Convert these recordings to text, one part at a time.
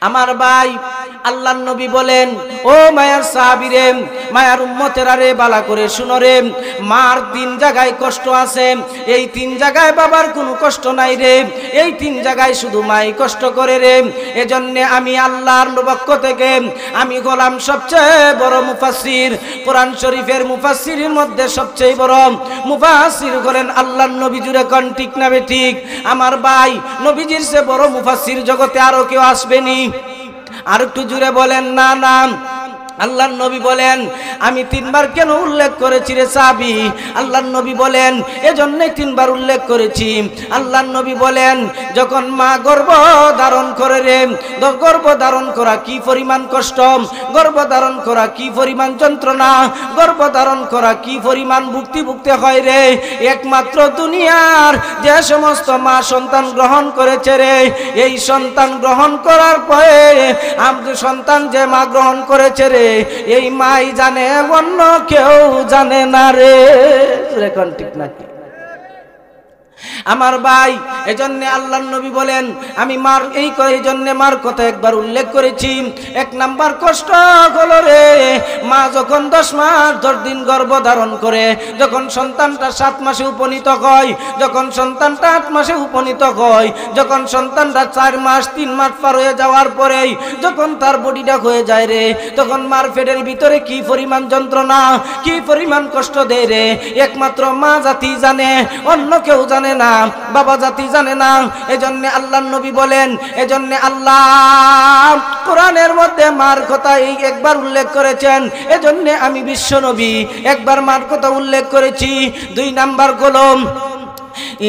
আমার ভাই আল্লাহর নবী বলেন, ও মায়ার সাহাবীরে, মায়ার উম্মতেরা রে, বালা করে শুনো রে, মার 3 জায়গায় কষ্ট আছে। এই 3 জায়গায় বাবার কোনো কষ্ট নাই রে, এই 3 জায়গায় শুধু মাই কষ্ট করে রে। এজন্য আমি আল্লাহর পক্ষ থেকে আমি গোলাম সবচেয়ে বড় মুফাসসির, কোরআন শরীফের মুফাসসিরের মধ্যে সবচেয়ে বড় মুফাসসির হলেন আল্লাহর নবী। জুড়ে কোন ঠিক না ঠিক? আমার ভাই, নবীজির চেয়ে বড় মুফাসসির জগতে আরো কেউ আসবেনি? আর একটু জুড়ে বলেন না না। আল্লাহর নবী বলেন, আমি 3 বার কেন উল্লেখ করেছি রে সাহাবী? আল্লাহর নবী বলেন, এজন্যই 3 বার উল্লেখ করেছি। আল্লাহর নবী বলেন, যখন মা গর্ভ ধারণ করে রে, গর্ভ ধারণ করা কি পরিমাণ কষ্ট, গর্ভ ধারণ করা কি পরিমাণ যন্ত্রণা, গর্ভ ধারণ করা কি পরিমাণ ভুক্তি হয় রে। একমাত্র দুনিয়ার যে সমস্ত মা সন্তান গ্রহণ করেছে রে, এই সন্তান গ্রহণ করার পরে সন্তান যে মা গ্রহণ করেছে রে, এই মাই জানে, অন্য কেউ জানে না রে। এখন ঠিক নাকি? আমার ভাই, এজন্য আল্লাহর নবী বলেন, আমি মার এই জন্য মার কথা একবার উল্লেখ করেছি। 1 নাম্বার কষ্ট হলো রে, মা যখন 10 মাস 10 দিন গর্ভ ধারণ করে, যখন সন্তানটা 7 মাসে উপনীত হয়, যখন সন্তানটা 8 মাসে উপনীত হয়, যখন সন্তানটা 4 মাস 3 মাস পার হয়ে যাওয়ার পরেই যখন তার বডিটা হয়ে যায় রে, তখন মার পেটের ভিতরে কি পরিমাণ যন্ত্রণা, কি পরিমাণ কষ্ট দেয় রে, একমাত্র মা জাতি জানে, অন্য কেউ জানে না, বাবা জাতি জানে না। এজন্য আল্লাহর নবী বলেন, এজন্য আল্লাহ কোরআনের মধ্যে মার কথা এই একবার উল্লেখ করেছেন। এজন্য আমি বিশ্ব নবী একবার মার কথা উল্লেখ করেছি। 2 নাম্বার কলম,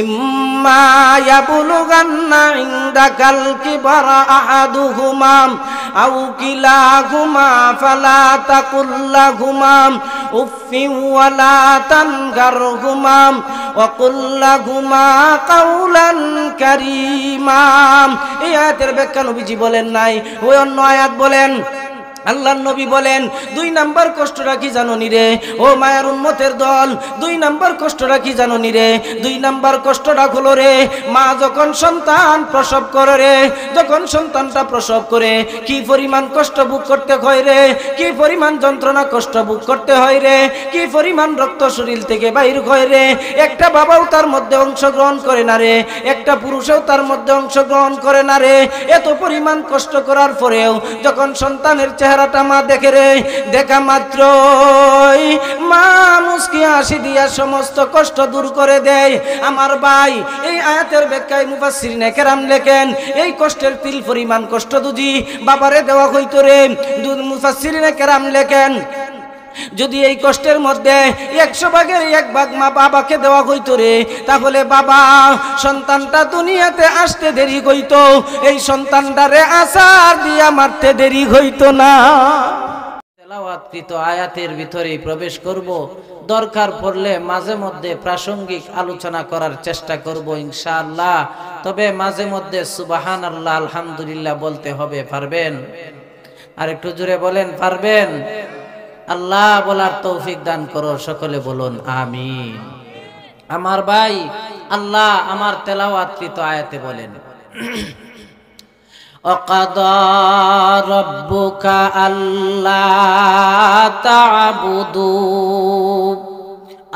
ইম্মা ইয়াবলুগান্না ইনদাকাল কিবারা আহাদুহুমা আও কিলাহুমা ফালা তাকুল লাহুমা উফফিন ওয়ালা তানহারহুমা ওয়া কুল লাহুমা কাওলান কারীমা। এই আয়াতের ব্যাখ্যা নবীজি বলেন নাই, ওই অন্য আয়াত বলেন। আল্লাহর নবী বলেন, 2 নাম্বার কষ্টটা কি জানো নি রে? ও মায়ের উম্মতের দল, 2 নাম্বার কষ্টটা কি জানো নি রে? 2 নাম্বার কষ্টটা হলো রে, মা যখন সন্তান প্রসব করে রে, যখন সন্তানটা প্রসব করে কি পরিমাণ কষ্ট ভোগ করতে হয় রে, কি পরিমাণ যন্ত্রণা কষ্ট ভোগ করতে হয় রে, কি পরিমাণ রক্ত শরীর থেকে বাইর হয় রে। একটা বাবাও তার মধ্যে অংশগ্রহণ করে না রে, একটা পুরুষও তার মধ্যে অংশগ্রহণ করে না রে। এত পরিমাণ কষ্ট করার পরেও যখন সন্তানের চেহারাটা মা দেখে রে, দেখা মাত্রই মা মুস্কি হাসি দিয়া সমস্ত কষ্ট দূর করে দেয়। আমার ভাই, এই আয়াতের ব্যাখ্যায় মুফাসসিরিনে কেরাম লেখেন, এই কষ্টের তিল পরিমাণ কষ্ট যদি বাবারে দেওয়া হইতো রে, মুফাসসিরিনে কেরাম লেখেন, যদি এই কষ্টের মধ্যে 100 ভাগের 1 ভাগ মা বাবাকে দেওয়া হইতো রে, তাহলে বাবা সন্তানটা দুনিয়াতে আসতে দেরি হইতো, এই সন্তানটারে আসার দিয়া মারতে দেরি হইতো না। তেলাওয়াতকৃত আয়াতের ভিতরে প্রবেশ করব, দরকার পড়লে মাঝে মধ্যে প্রাসঙ্গিক আলোচনা করার চেষ্টা করব ইনশাআল্লাহ। তবে মাঝে মধ্যে সুবহানাল্লাহ আলহামদুলিল্লাহ বলতে হবে। পারবেন? আর একটু জোরে বলেন, পারবেন? আল্লাহ বলার তৌফিক দান করো, সকলে বলুন আমিন। আমার ভাই, আল্লাহ আমার তেলাওয়াতকৃত আয়াতে বলেন, ওয়াকাদা রাব্বুকা আল্লা তা'বুদু।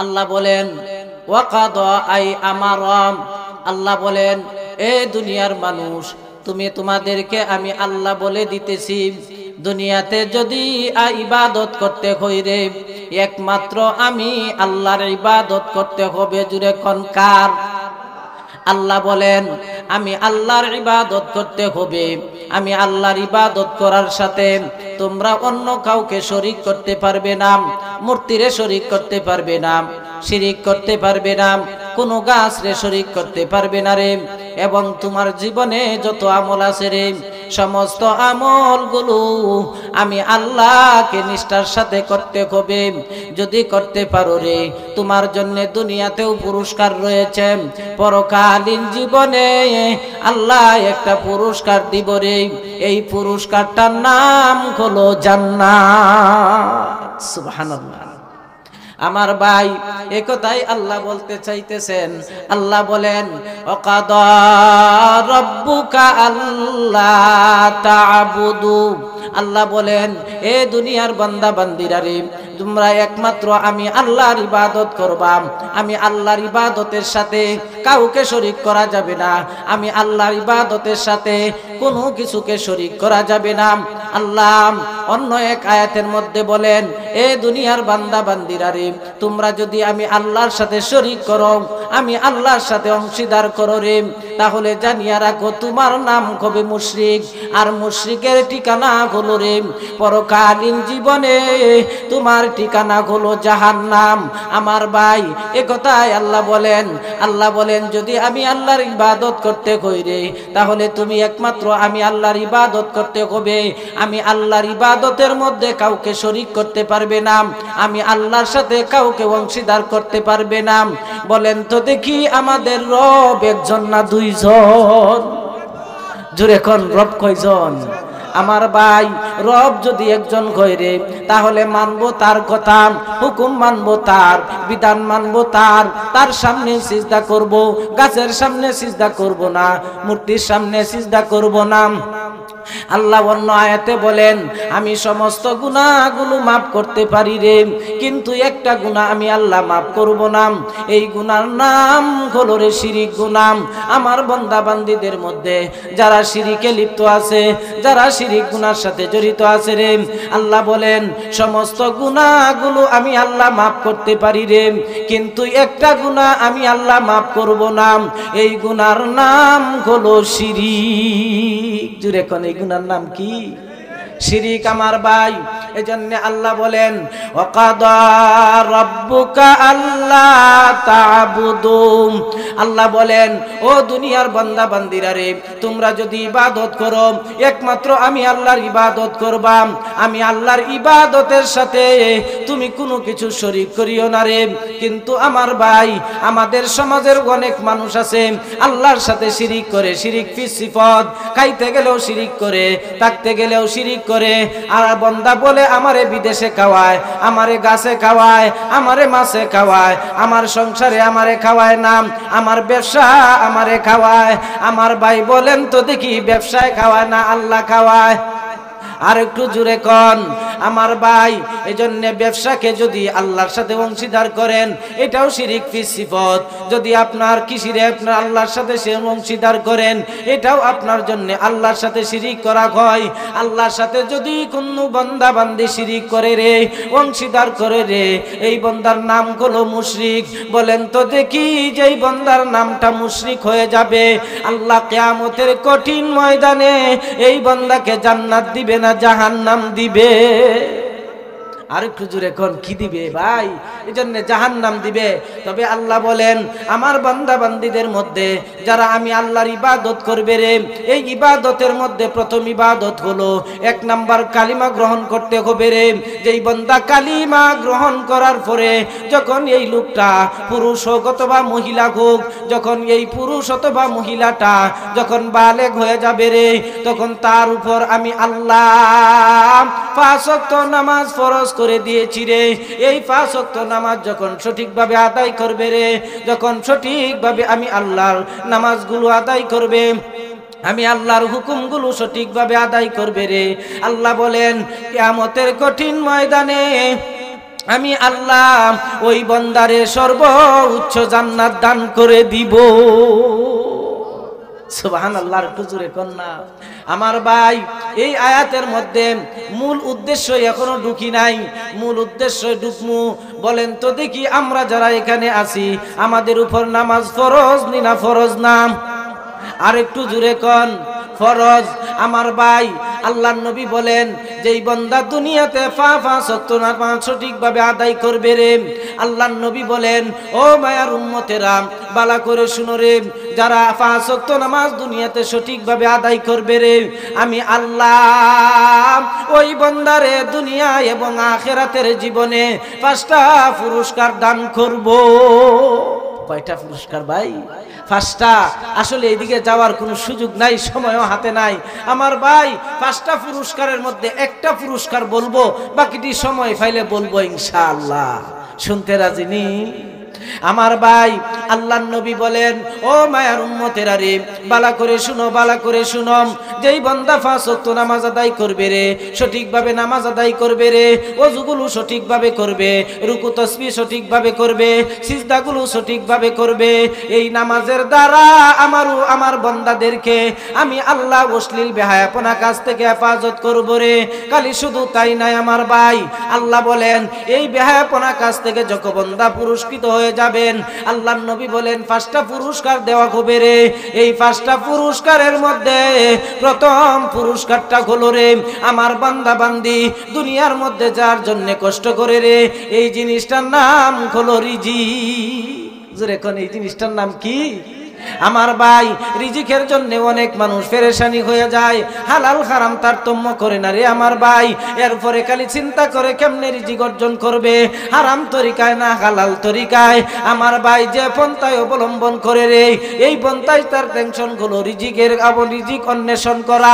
আল্লাহ বলেন, ওয়াকাদা আই আমারাম। আল্লাহ বলেন, এ দুনিয়ার মানুষ, তোমাদেরকে আমি আল্লাহ বলে দিতেছি, দুনিয়াতে যদি ইবাদত করতে হইরে একমাত্র আমি আল্লাহর ইবাদত করতে হবে। জুড়ে কোন কার? আল্লাহ বলেন, আমি আল্লাহর ইবাদত করতে হবে। আমি আল্লাহর ইবাদত করার সাথে তোমরা অন্য কাউকে শরীক করতে পারবে না, মূর্তিরে শরীক করতে পারবে না, শিরিক করতে পারবে না, কোনো গাছরে শরীক করতে পারবে না রে। এবং তোমার জীবনে যত আমল আছে রে, সমস্ত আমলগুলো আমি আল্লাহকে নিষ্ঠার সাথে করতে হবে। যদি করতে পারো রে, তোমার জন্য দুনিয়াতেও পুরস্কার রয়েছে, পরকালীন জীবনে আল্লাহ একটা পুরস্কার দিব রে। এই পুরস্কারটার নাম হলো জান্নাত। সুবহানাল্লাহ। আমার ভাই একথাই আল্লাহ বলতে চাইতেছেন। আল্লাহ বলেন ওয়াকাদা রাব্বুকা আল্লা তা'বুদু, আল্লাহ বলেন এ দুনিয়ার বান্দা বান্দিরা রে, তোমরা একমাত্র আমি আল্লাহর ইবাদত করবা। আমি আল্লাহর ইবাদতের সাথে কাউকে শরীক করা যাবে না। আমি আল্লাহর ইবাদতের সাথে কোনো কিছুকে শরীক করা যাবে না। আল্লাহ অন্য এক আয়াতের মধ্যে বলেন এ দুনিয়ার বান্দা বান্দিরা রে, তোমরা যদি আমি আল্লাহর সাথে শরীক করো, আমি আল্লাহর সাথে অংশীদার করো রে, তাহলে জানিয়া রাখো তোমার নাম হবে মুশরিক। আর মুশরিকের ঠিকানা হলো রে পরকালীন জীবনে তোমার ঠিকানা হলো জাহান্নাম। আমার ভাই একথাই আল্লাহ বলেন। আল্লাহ বলেন যদি আমি আল্লাহর ইবাদত করতে কই রে, তাহলে তুমি একমাত্র আমি আল্লাহর ইবাদত করতে হবে। আমি আল্লাহর ইবাদতের মধ্যে কাউকে শরীক করতে পারবে না। আমি আল্লাহর সাথে কাউকে অংশীদার করতে পারবে না। বলেন তো দেখি আমাদের রব একজন না দুইজন? জোরে কোন রব কয়জন? আমার ভাই রব যদি একজন কইরে, তাহলে মানবো তার কথা, হুকুম মানবো তার, বিধান মানবো তার। তার সামনে সিজদা করব, গাছের সামনে সিজদা করব না, মূর্তির সামনে সিজদা করব না। আল্লাহ অন্য আয়াতে বলেন আমি সমস্ত গুনাহগুলো মাফ করতে পারি রে, কিন্তু একটা গুনাহ আমি আল্লাহ মাফ করব না। এই গুনার নাম হলো রে শিরিক গুনাহ। আমার বান্দা বান্দীদের মধ্যে যারা শিরিকে লিপ্ত আছে, যারা শিরিক গুনার সাথে জড়িত আছে রে, আল্লাহ বলেন সমস্ত গুনাহগুলো আমি আল্লাহ মাফ করতে পারি রে, কিন্তু একটা গুনাহ আমি আল্লাহ মাফ করব না। এই গুনার নাম হলো শিরিক। জুড়ে কোন এই গুনার নাম কি? শিরিক। আমার ভাই এজন্য আল্লাহ বলেন ওয়াকাদা রাব্বুকা আল্লা তা'বুদু, আল্লাহ বলেন ও দুনিয়ার বান্দা বান্দিরা রে, তোমরা যদি ইবাদত করো একমাত্র আমি আল্লাহর ইবাদত করবা। আমি আল্লাহর ইবাদতের সাথে তুমি কোনো কিছু শরীক করিও না রে। কিন্তু আমার ভাই আমাদের সমাজের অনেক মানুষ আছে আল্লাহর সাথে শিরিক করে। শিরিক ফি সিফাত, খাইতে গেলেও শিরিক করে, থাকতে গেলেও শিরিক করে। আর বান্দা বলে আমারে বিদেশে খাওয়ায়, আমারে গাছে খাওয়ায়, আমারে মাছে খাওয়ায়, আমার সংসারে আমারে খাওয়ায় না, আমার ব্যবসা আমারে খাওয়ায়। আমার ভাই বলেন তো দেখি ব্যবসায় খাওয়ায় না আল্লাহ খাওয়ায়? আর একটু জুড়ে কন আমার ভাই। এজন্য ব্যবসাকে যদি আল্লাহর সাথে অংশীদার করেন এটাও শিরিক ফি সিফাত। যদি আপনার কৃষিরে আপনার আল্লাহর সাথে সে অংশীদার করেন এটাও আপনার জন্য আল্লাহর সাথে শিরিক করা হয়। আল্লাহর সাথে যদি কোনো বান্দা বান্দি শিরিক করে রে, অংশীদার করে রে, এই বান্দার নাম হলো মুশরিক। বলেন তো দেখি যেই বান্দার নামটা মুশরিক হয়ে যাবে, আল্লাহ কিয়ামতের কঠিন ময়দানে এই বান্দাকে জান্নাত দিবে না জাহান্নাম দিবে? আর একটু জোরে কোন কি দিবে ভাই? এজন্য জাহান্নাম দিবে। তবে আল্লাহ বলেন আমার বান্দা বান্দীদের মধ্যে যারা আমি আল্লাহর ইবাদত করবে রে, এই ইবাদতের মধ্যে প্রথম ইবাদত হলো এক নাম্বার কালিমা গ্রহণ করতে হবে রে। যেই বান্দা কালিমা গ্রহণ করার পরে যখন এই লোকটা পুরুষ হোক অথবা মহিলা হোক, যখন এই পুরুষ অথবা মহিলাটা যখন বালেগ হয়ে যাবে রে, তখন তার উপর আমি আল্লাহ 5 ওয়াক্ত নামাজ ফরজ করে দিয়েছি রে। এই 5 ওয়াক্ত নামাজ যখন সঠিকভাবে আদায় করবে রে, যখন সঠিকভাবে আমি আল্লাহর নামাজগুলো আদায় করবে, আমি আল্লাহর হুকুমগুলো সঠিকভাবে আদায় করবে রে, আল্লাহ বলেন কিয়ামতের কঠিন ময়দানে আমি আল্লাহ ওই বান্দারে সর্বোচ্চ জান্নাত দান করে দিব। সুবহানাল্লাহ। একটু জোরে কোন না আমার ভাই। এই আয়াতের মধ্যে মূল উদ্দেশ্য এখনো ঢুকি নাই, মূল উদ্দেশ্য ঢুকমু। বলেন তো দেখি আমরা যারা এখানে আছি আমাদের উপর নামাজ ফরজ না ফরজ না? আর একটু জোরে কোন ফরজ। আমার ভাই আল্লাহর নবী বলেন যেই বান্দা দুনিয়াতে 5 ওয়াক্ত নামাজ সঠিকভাবে আদায় করবে রে, আল্লাহর নবী বলেন ও মায়ার উম্মতেরা বালা করে শুনো রে, যারা 5 ওয়াক্ত নামাজ দুনিয়াতে সঠিকভাবে আদায় করবে রে, আমি আল্লাহ ওই বান্দারে দুনিয়া এবং আখিরাতের জীবনে 5টা পুরস্কার দান করব। কয়টা পুরস্কার ভাই? 5টা। আসলে এদিকে যাওয়ার কোনো সুযোগ নাই, সময়ও হাতে নাই। আমার ভাই 5টা পুরস্কারের মধ্যে একটা পুরস্কার বলবো, বাকিটি সময় পাইলে বলবো ইনশাআল্লাহ। শুনতে রাজি নি? আমার ভাই আল্লাহর নবী বলেন, ও মায়ার উম্মতেরা রে, বালা করে শুনো, বালা করে শুনো, যেই বান্দা 5 ওয়াক্ত নামাজ আদায় করবে রে, সঠিকভাবে নামাজ আদায় করবে রে, ওযুগুলো সঠিকভাবে করবে, রুকু তাসবিহ সঠিকভাবে করবে, সিজদাগুলো সঠিকভাবে করবে, এই নামাজের দ্বারা আমার বান্দাদেরকে আমি আল্লাহ অশ্লীল বেহায়াপনা কাজ থেকে হেফাজত করব রে। খালি শুধু তাই নাই আমার ভাই, আল্লাহ বলেন এই বেহায়াপনা কাজ থেকে যখন বান্দা পুরস্কৃত হয়ে যাবেন, আল্লাহর নবী বলেন 5টা পুরস্কার দেওয়া হবে রে। এই 5টা পুরস্কারের মধ্যে প্রথম পুরস্কারটা হলো রে, আমার বান্দা বান্দি দুনিয়ার মধ্যে যার জন্য কষ্ট করে রে, এই জিনিসটার নাম হলো রিজিক। জোরে কোন এই জিনিসটার নাম কি? আমার ভাই রিজিকের জন্য অনেক মানুষ পেরেশানি হয়ে যায়, হালাল হারাম তারতম্য করে না রে আমার ভাই। এরপরে খালি চিন্তা করে কেমনে রিজিক অর্জন করবে, হারাম তরিকায় না হালাল তরিকায়। আমার ভাই যে পন্থায় অবলম্বন করে রে, এই পন্থায় তার টেনশন গুলো রিজিক অন্বেষণ করা।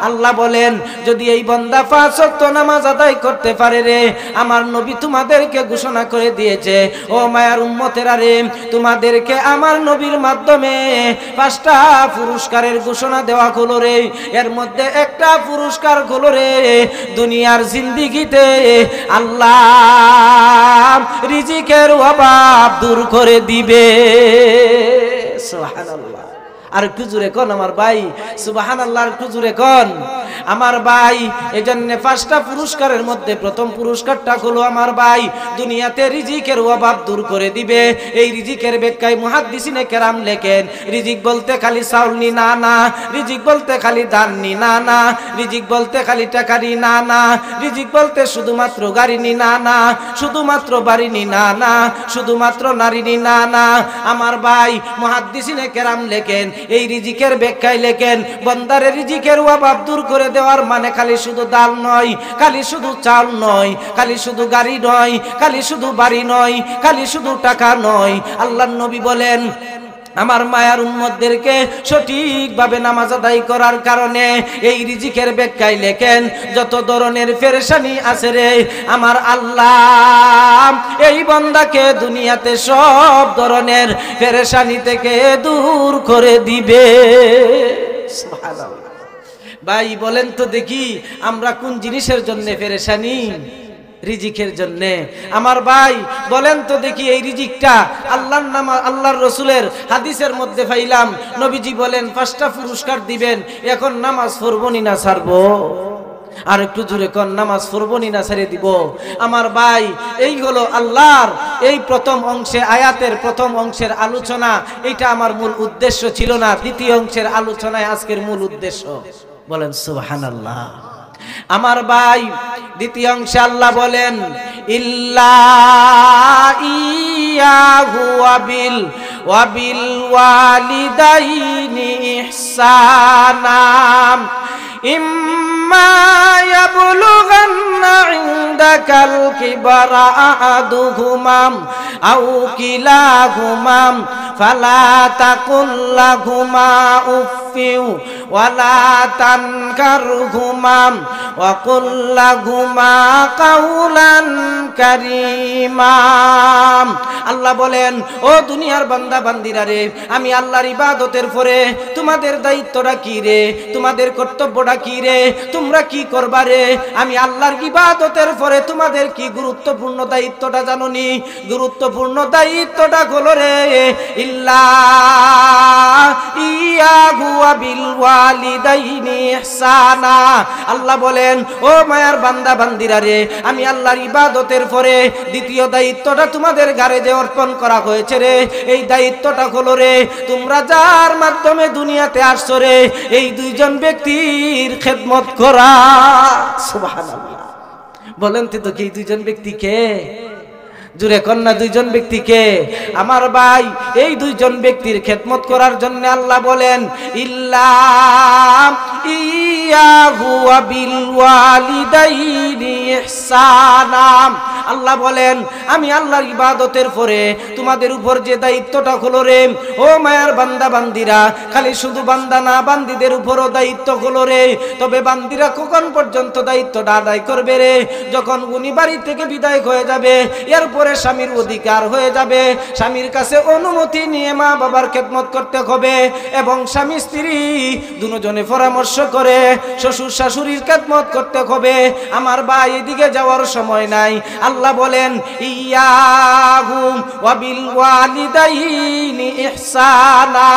আল্লাহ বলেন যদি এই বান্দা 5 ওয়াক্ত নামাজ আদায় করতে পারে রে, আমার নবী তোমাদেরকে ঘোষণা করে দিয়েছে, ও মায়ার উম্মতেরা রে, তোমাদেরকে আমার নবীর মাধ্যমে 5টা পুরস্কারের ঘোষণা দেওয়া হলো রে। এর মধ্যে একটা পুরস্কার হলো রে, দুনিয়ার জিন্দেগিতে আল্লাহ রিজিকের অভাব দূর করে দিবে। সুবহানাল্লাহ। আর একটু জোরে কোন আমার ভাই, সুবহানাল্লাহ, আর একটু জোরে কোন আমার ভাই। এজন্য 5টা পুরস্কারের মধ্যে প্রথম পুরস্কারটা হলো আমার ভাই দুনিয়াতে রিজিকের অভাব দূর করে দিবে। এই রিজিকের ব্যাখ্যায় মুহাদ্দিসিনে কেরাম লেখেন, রিজিক বলতে খালি চাউল নি না না, রিজিক বলতে খালি ধান নি না না, রিজিক বলতে খালি টাকা নি না না, রিজিক বলতে শুধুমাত্র গাড়ি নি না না, শুধুমাত্র বাড়ি নি না না, শুধুমাত্র নারী নি না না। আমার ভাই মুহাদ্দিসিনে কেরাম লেখেন, এই রিজিকের ব্যাখ্যায় লেখেন, বান্দারে রিজিকের অভাব দূর করে দেওয়ার মানে খালি শুধু ডাল নয়, খালি শুধু চাল নয়, খালি শুধু গাড়ি নয়, খালি শুধু বাড়ি নয়, খালি শুধু টাকা নয়। আল্লাহর নবী বলেন আমার মায়ার উম্মতদেরকে সঠিকভাবে নামাজ আদায় করার কারণে এই রিজিকের ব্যাখ্যায় লেখেন, যত ধরনের পেরেশানি আছে রে, আমার আল্লাহ এই বান্দাকে দুনিয়াতে সব ধরনের পেরেশানি থেকে দূর করে দিবে। সুবহানাল্লাহ। ভাই বলেন তো দেখি আমরা কোন জিনিসের জন্য পেরেশানি? রিজিকের জন্য। আমার ভাই বলেন তো দেখি এই রিজিকটা আল্লাহর নাম, আল্লাহর রাসূলের হাদিসের মধ্যে পাইলাম, নবীজি বলেন 5টা পুরস্কার দিবেন। এখন নামাজ পড়বো নি না ছাড়বো? আর একটু জোরে কোন নামাজ পড়বো নি না ছেড়ে দিব? আমার ভাই এই হলো আল্লাহর এই প্রথম অংশে, আয়াতের প্রথম অংশের আলোচনা। এটা আমার মূল উদ্দেশ্য ছিল না, দ্বিতীয় অংশের আলোচনায় আজকের মূল উদ্দেশ্য। বলেন সুবহানাল্লাহ। আমার ভাই দ্বিতীয় অংশে আল্লাহ বলেন ইল্লা ইয়াহু ওয়াবিল ওয়ালিদাইনি ইহসানা ইম্মা ইয়াবলুগান্না ইনদাকাল কিবারা আহাদুহুমা আও কিলাহুমা ফালা তাকুল লাহুমা উফফিউ ওয়ালা তানকারহুমা ওয়া কুল লাহুমা কাওলান কারীমা। আল্লাহ বলেন ও দুনিয়ার বান্দা বান্দিরা রে, আমি আল্লাহর ইবাদতের পরে তোমাদের দায়িত্বটা কি রে, তোমাদের কর্তব্যটা কি রে, তোমরা কি করবা রে? আমি আল্লাহর ইবাদতের পরে তোমাদের কি গুরুত্বপূর্ণ দায়িত্বটা জানো নি? গুরুত্বপূর্ণ দায়িত্বটা হলো রে ইল্লা ইয়াহু ওয়াবিল ওয়ালিদাইনি ইহসানা। আল্লাহ বলেন ও মায়ার বান্দা বান্দিরা রে, আমি আল্লাহর ইবাদতের পরে দ্বিতীয় দায়িত্বটা তোমাদের ঘাড়ে যে অর্পণ করা হয়েছে রে, এই দায়িত্বটা হলো রে তোমরা যার মাধ্যমে দুনিয়াতে আসছো রে, এই 2জন ব্যক্তির খেদমত করা। সুবহানাল্লাহ। বলেন তো কি 2জন ব্যক্তি কে? জুরে কন্যা 2জন ব্যক্তিকে? আমার ভাই এই 2জন ব্যক্তির খেদমত করার জন্য আল্লাহ বলেন ইল্লা ইয়াহু ওয়াবিল ওয়ালিদাইনি ইহসানা। আল্লাহ বলেন আমি আল্লাহর ইবাদতের পরে তোমাদের উপর যে দায়িত্বটা হলো রে, ও মায়ার বান্দা বান্দিরা, খালি শুধু বান্দা না, বান্দিদের উপরও দায়িত্ব হলো রে। তবে বান্দিরা কখন পর্যন্ত দায়িত্বটা আদায় করবে রে? যখন উনি বাড়ি থেকে বিদায় হয়ে যাবে, এরপর এরপরে স্বামীর অধিকার হয়ে যাবে, স্বামীর কাছে অনুমতি নিয়ে মা বাবার খেদমত করতে হবে এবং স্বামী স্ত্রী দুজনে পরামর্শ করে শ্বশুর শাশুড়ির খেদমত করতে হবে। আমার ভাই এদিকে যাওয়ার সময় নাই। আল্লাহ বলেন ইয়াহুম ওয়া বিল ওয়ালিদাইনি ইহসানা।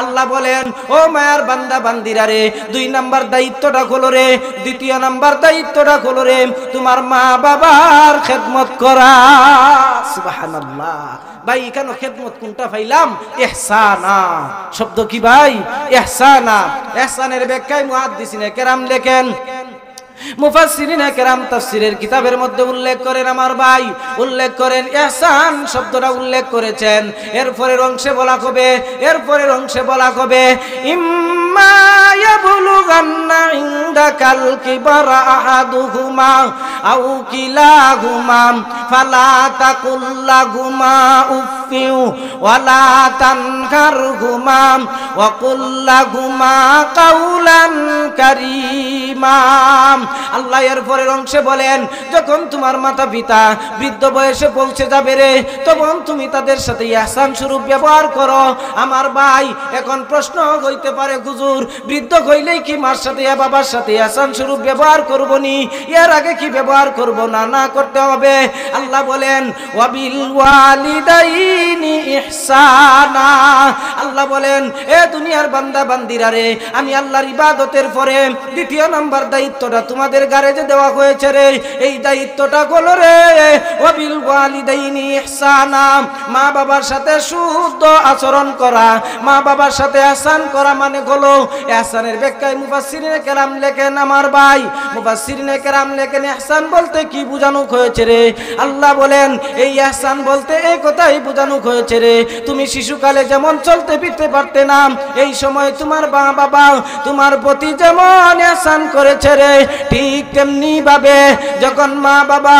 আল্লাহ বলেন ও মায়ার বান্দা বান্দিরা রে, 2 নাম্বার দায়িত্বটা হলো রে, দ্বিতীয় নাম্বার দায়িত্বটা হলো রে তোমার মা বাবার খেদমত করা। সুবহানাল্লাহ। ভাই কেন খেদমত কোনটা পাইলাম? ইহসানা শব্দ কি ভাই? ইহসানা। ইহসানের ব্যাখ্যায় মুহাদ্দিসিনে কেরাম লেখেন, মুফাসসিরিনে কেরাম তাফসীরের কিতাবের মধ্যে উল্লেখ করেন, আমার ভাই উল্লেখ করেন ইহসান শব্দটা উল্লেখ করেছেন। এরপরের অংশে বলা হবে ইম্মা ইয়াবলুগান্না ইনদাকাল কিবারা আহাদুহুমা আও কিলাহুমা ফালা তাকুল লাহুমা উফফিউ ওয়ালা তানহারহুমা ওয়া কুল লাহুমা কাওলান কারীমা। আল্লাহ এর পরের অংশে বলেন যখন তোমার মাতা পিতা বৃদ্ধ বয়সে পৌঁছে যাবে রে, তখন তুমি তাদের সাথে ইহসান স্বরূপ ব্যবহার করো। আমার ভাই এখন প্রশ্ন হইতে পারে হুজুর বৃদ্ধ হইলেই কি মার সাথে বাবার সাথে ইহসান স্বরূপ ব্যবহার করব নি? এর আগে কি ব্যবহার করব না? না করতে হবে। আল্লাহ বলেন ওয়াবিল ওয়ালিদাইনি ইহসানা। আল্লাহ বলেন এ দুনিয়ার বান্দা বান্দিরা রে, আমি আল্লাহর ইবাদতের পরে দ্বিতীয় নাম্বার দায়িত্বটা তোমাদের গারে যে দেওয়া হয়েছে রে, এই দায়িত্বটা হলো রে ওয়াবিল ওয়ালিদাইনি ইহসানা। মা বাবার সাথে শুদ্ধ আচরণ করা, মা বাবার সাথে ইহসান করা মানে হলো, ইহসানের ব্যাখ্যায় মুফাসসিরিনে কেরাম লেখেন, আমার ভাই মুফাসসিরিনে কেরাম লেখেন ইহসান বলতে কি বোঝানো হয়েছে রে? আল্লাহ বলেন এই ইহসান বলতে এই কথাই বোঝানো হয়েছে রে, তুমি শিশুকালে যেমন চলতে ফিরতে পারতে না, এই সময় তোমার মা বাবা তোমার প্রতি যেমন ইহসান করেছে রে, ঠিক তেমনি ভাবে যখন মা বাবা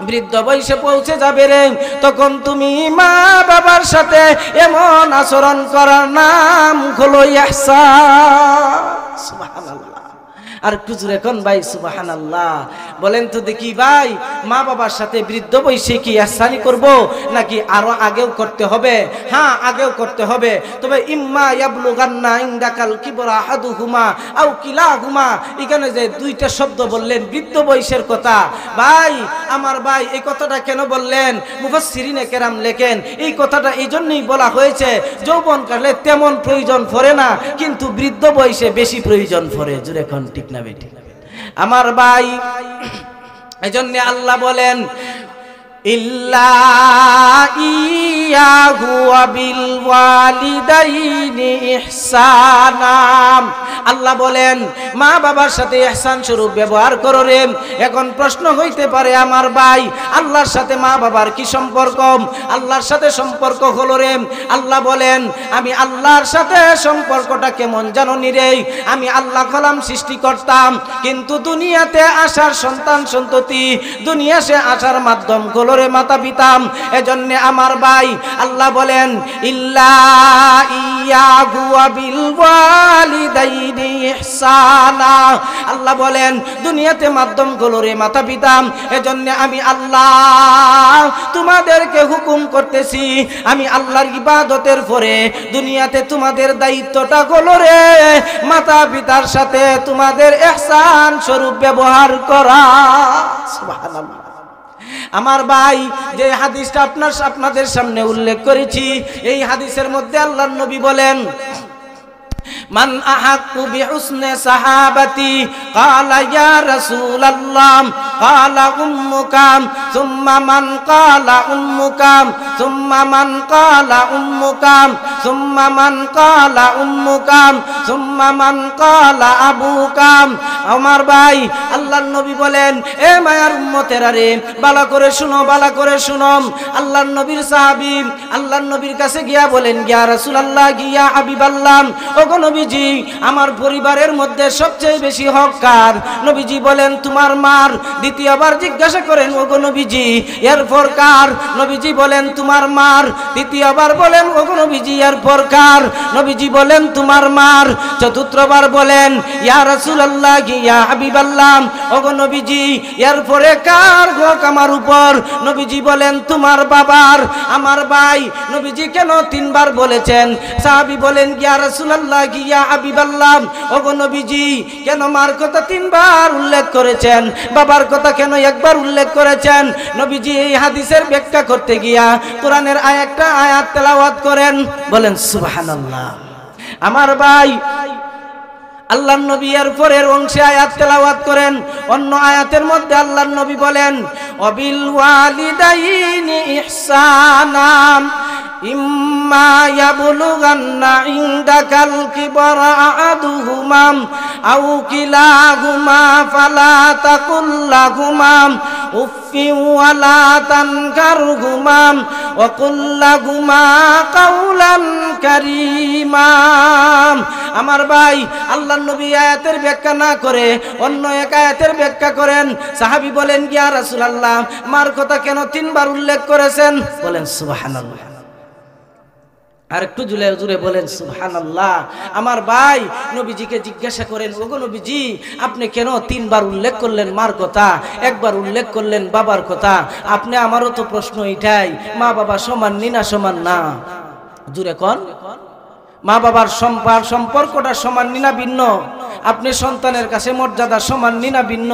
বৃদ্ধ বয়সে পৌঁছে যাবে রে, তখন তুমি মা বাবার সাথে এমন আচরণ করার নাম হলো ইহসান। সুবহানাল্লাহ। আর কুজুর এখন ভাই সুবহানাল্লাহ বলেন তো দেখি ভাই, মা বাবার সাথে বৃদ্ধ বয়সে কি ইহসানি করব নাকি আরো আগেও করতে হবে? হ্যাঁ আগেও করতে হবে। তবে ইম্মা ইয়াবলুগান্না ইনদাকাল কিবরা আহাদুহুমা আও কিলাহুমা, এখানে যে 2টা শব্দ বললেন বৃদ্ধ বয়সের কথা, ভাই আমার ভাই এই কথাটা কেন বললেন? মুফাসসিরিনে কেরাম লেখেন এই কথাটা এই জন্যই বলা হয়েছে যৌবনকালে তেমন প্রয়োজন পড়ে না, কিন্তু বৃদ্ধ বয়সে বেশি প্রয়োজন পড়ে। জুড়ে কোন ঠিক না বেটি? আমার ভাই এজন্য আল্লাহ বলেন ইল্লা ইয়াহু ওয়া বিল ওয়ালিদাইনি ইহসানা। আল্লাহ বলেন মা বাবার সাথে ইহসান স্বরূপ ব্যবহার করো রে। এখন প্রশ্ন হইতে পারে আমার ভাই আল্লাহর সাথে মা বাবার কি সম্পর্ক? আল্লাহর সাথে সম্পর্ক হলো রে, আল্লাহ বলেন আমি আল্লাহর সাথে সম্পর্কটা কেমন জানো নি রে? আমি আল্লাহ কলাম সৃষ্টি করতাম, কিন্তু দুনিয়াতে আসার সন্তান সন্ততি, দুনিয়াতে আসার মাধ্যম হলো রে মাতা পিতা। এজন্য আমার ভাই আল্লাহ বলেন ইল্লা ইয়াহু ওয়া বিল ওয়ালিদাইনি ইহসানা। আল্লাহ বলেন দুনিয়াতে মাধ্যম হলো রে মাতা পিতা। এজন্য আমি আল্লাহ তোমাদেরকে হুকুম করতেছি, আমি আল্লাহর ইবাদতের পরে দুনিয়াতে তোমাদের দায়িত্বটা হলো রে মাতা পিতার সাথে তোমাদের ইহসান স্বরূপ ব্যবহার করা। সুবহানাল্লাহ। আমার ভাই যে হাদিসটা আপনাদের সামনে উল্লেখ করেছি, এই হাদিসের মধ্যে আল্লাহর নবী বলেন মান আহাক্কু বিহুসনি সাহাবাতি ক্বালা ইয়া রাসূলুল্লাহ ক্বালা উম্মুকা সুম্মা মান ক্বালা উম্মুকা সুম্মা মান ক্বালা উম্মুকা সুম্মা মান ক্বালা উম্মুকা সুম্মা মান ক্বালা আবুকা। আমার ভাই আল্লাহর নবী বলেন এ মায়ার উম্মতেরা রে, ভালো করে শুনো, ভালো করে শুনো। আল্লাহর নবীর সাহাবী আল্লাহর নবীর কাছে গিয়া বলেন ইয়া রাসূলুল্লাহ ইয়া হাবিবাল্লাহ, ওগো নবীজি আমার পরিবারের মধ্যে সবচেয়ে বেশি হক কার? নবীজি বলেন তোমার মার। দ্বিতীয়বার জিজ্ঞাসা করেন ওগো নবীজি এরপর কার? নবীজি বলেন তোমার মার। তৃতীয়বার বলেন ওগো নবীজি এরপর কার? নবীজি বলেন তোমার মার। চতুর্থবার বলেন ইয়া রাসূলুল্লাহ ইয়া হাবিবাল্লাহ ওগো নবীজি এরপরে কার হক আমার উপর? নবীজি বলেন তোমার বাবার। আমার ভাই নবীজি কেন তিনবার বলেছেন? সাহাবী বলেন ইয়া রাসূলুল্লাহ ইয়া হাবিবাল্লাহ ওগো নবীজি কেন মার কথা তিনবার উল্লেখ করেছেন, বাবার কথা কেন একবার উল্লেখ করেছেন? নবীজি এই হাদিসের ব্যাখ্যা করতে গিয়া কোরআনের একটা আয়াত তেলাওয়াত করেন। বলেন সুবহানাল্লাহ। আমার ভাই আল্লাহর নবী এর পরের অংশে আয়াত তেলাওয়াত করেন। অন্য আয়াতের মধ্যে আল্লাহর নবী বলেন ওয়াবিল ওয়ালিদাইনি ইহসানা ইম্মা ইয়াবলুগান্না ইনদাকাল কিবরা আহাদুহুমা আও কিলাহুমা ফালা তাকুল লাহুমা উফফিন ওয়ালা তানকারহুমা ওয়া কুল লাহুমা কাওলান কারীমা। আমার ভাই আল্লাহর নবী আয়াতের ব্যাখ্যা না করে অন্য এক আয়াতের ব্যাখ্যা করেন। সাহাবী বলেন ইয়া রাসূলুল্লাহ মার কথা কেন তিনবার উল্লেখ করেছেন? বলেন সুবহানাল্লাহ। আর একটু জুড়ে বলেন সুবহানাল্লাহ। আমার ভাই নবীজিকে জিজ্ঞাসা করেন ওগো নবীজি আপনি কেন তিনবার উল্লেখ করলেন মার কথা, একবার উল্লেখ করলেন বাবার কথা? আপনি আমারও তো প্রশ্ন এটাই, মা বাবা সমান নি না সমান না? জুড়ে কোন মা বাবার সম্পর্কটা সমান নি না ভিন্ন? আপনি সন্তানের কাছে মর্যাদা সমান নি না ভিন্ন?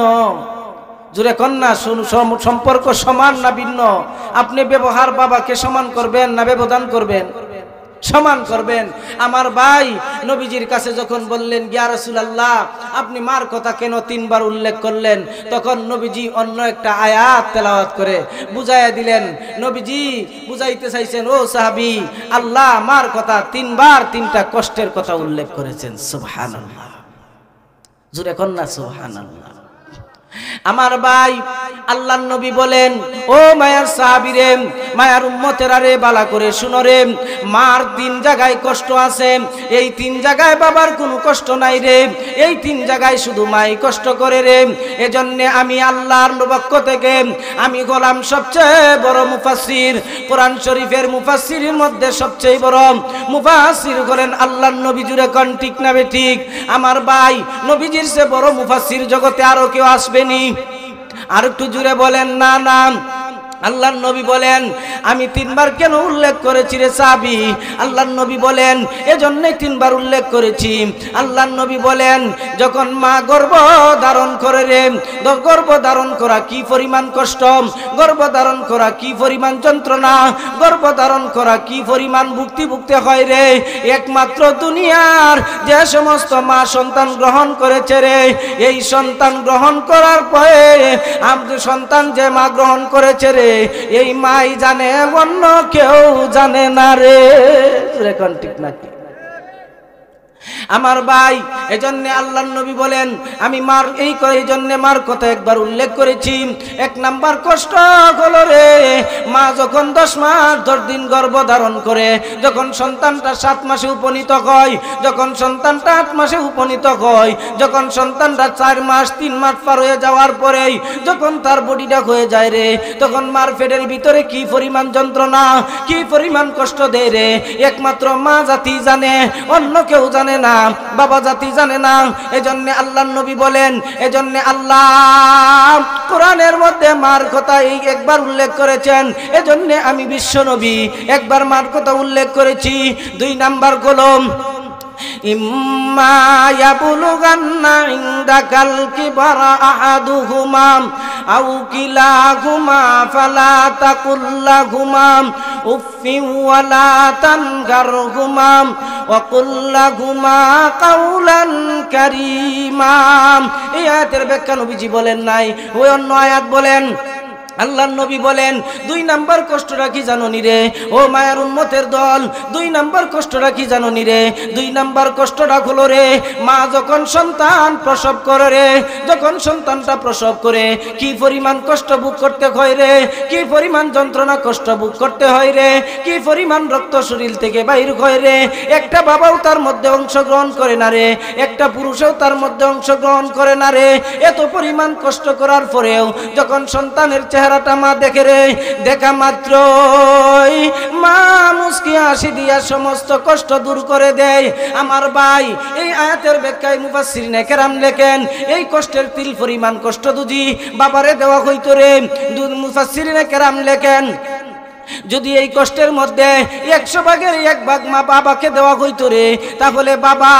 জুড়ে কন্যা সম্পর্ক সমান না ভিন্ন? আপনি ব্যবহার বাবাকে সমান করবেন না ব্যবধান করবেন? সমান করবেন। আমার ভাই নবীজির কাছে যখন বললেন ইয়া রাসূলুল্লাহ আপনি মার কথা কেন তিনবার উল্লেখ করলেন, তখন নবীজি অন্য একটা আয়াত তেলাওয়াত করে বুঝাইয়া দিলেন। নবীজি বুঝাইতে চাইছেন ও সাহাবী আল্লাহ মার কথা তিনবার তিনটা কষ্টের কথা উল্লেখ করেছেন। সুবহানাল্লাহ। জোরে কন্যা সুবহানাল্লাহ। আমার ভাই আল্লাহর নবী বলেন ও মায়ার সাহাবীরে মায়ার উম্মতেরা রে বালা করে শুনো রে, মার তিন জায়গায় কষ্ট আছে, এই তিন জায়গায় বাবার কোনো কষ্ট নাই রে, এই তিন জায়গায় শুধু মাই কষ্ট করে রে। এজন্য আমি আল্লাহর পক্ষ থেকে আমি গোলাম সবচেয়ে বড় মুফাসসির, কোরআন শরীফের মুফাসসিরের মধ্যে সবচেয়ে বড় মুফাসসির হলেন আল্লাহর নবী। জুড়ে কোন ঠিক না ঠিক? আমার ভাই নবীজির চেয়ে বড় মুফাসসির জগতে আরো কেউ আসবেনি? আর একটু জুড়ে বলেন না না। আল্লাহর নবী বলেন আমি তিনবার কেন উল্লেখ করেছি রে সাহাবী? আল্লাহর নবী বলেন এজন্যই তিনবার উল্লেখ করেছি। আল্লাহর নবী বলেন যখন মা গর্ভ ধারণ করে রে, গর্ভ ধারণ করা কি পরিমাণ কষ্ট, গর্ভ ধারণ করা কি পরিমাণ যন্ত্রণা, গর্ভ ধারণ করা কি পরিমাণ ভুক্তি হয় রে। একমাত্র দুনিয়ার যে সমস্ত মা সন্তান গ্রহণ করেছে রে, এই সন্তান গ্রহণ করার পরে সন্তান যে মা গ্রহণ করেছে রে এই মাই জানে, অন্য কেউ জানে না রে। রেকন ঠিক নাকি? আমার ভাই এজন্য আল্লাহর নবী বলেন আমি মার এই জন্য মার কথা একবার উল্লেখ করেছি। এক নাম্বার কষ্ট হলো রে মা যখন 10 মাস 10 দিন গর্ভ ধারণ করে, যখন সন্তানটা 7 মাসে উপনীত হয়, যখন সন্তানটা 8 মাসে উপনীত হয়, যখন সন্তানটা 4 মাস 3 মাস পার হয়ে যাওয়ার পরেই যখন তার বডিটা হয়ে যায় রে, তখন মার পেটের ভিতরে কি পরিমাণ যন্ত্রণা, কি পরিমাণ কষ্ট দেয় রে, একমাত্র মা জাতি জানে, অন্য কেউ জানে না, বাবা জাতি জানে না। এজন্য আল্লাহর নবী বলেন, এজন্য আল্লাহ কোরআনের মধ্যে মার কথা এই একবার উল্লেখ করেছেন। এজন্য আমি বিশ্ব নবী একবার মার কথা উল্লেখ করেছি। 2 নাম্বার কলম ইম্মা ইয়াবলুগান্না ইনদাকাল কিবরা আহাদুহুমা আও কিলাহুমা ফালা তাকুল লাহুমা উফফিন ওয়ালা তানকারহুমা ওয়া কুল লাহুমা কাওলান কারীমা। এই আয়াতের ব্যাখ্যা নবীজি বলেন নাই, ওই অন্য আয়াত বলেন আল্লাহর নবী বলেন 2 নাম্বার কষ্টটা কি জানোনি রে ও মায়ের উম্মতের দল 2 নাম্বার কষ্টটা কি জানোনি রে 2 নাম্বার কষ্টটা হলো রে মা যখন সন্তান প্রসব করে রে যখন সন্তানটা প্রসব করে কি পরিমাণ কষ্ট ভোগ করতে হয় রে কি পরিমাণ যন্ত্রণা কষ্ট ভোগ করতে হয় রে কি পরিমাণ রক্ত শরীর থেকে বাইর হয় রে একটা বাবাও তার মধ্যে অংশগ্রহণ করে না রে একটা পুরুষও তার মধ্যে অংশগ্রহণ করে না রে এত পরিমাণ কষ্ট করার পরেও যখন সন্তানের চেহারাটা মা দেখে রে দেখা মাত্রই মা মুস্কি হাসি দিয়া সমস্ত কষ্ট দূর করে দেয় আমার ভাই এই আয়াতের ব্যাখ্যায় মুফাসসিরিনে কেরাম লেখেন এই কষ্টের তিল পরিমাণ কষ্ট যদি বাবারে দেওয়া হইতো রে মুফাসসিরিনে কেরাম লেখেন যদি এই কষ্টের মধ্যে 100 ভাগের 1 ভাগ মা বাবাকে দেওয়া হইতো রে তাহলে বাবা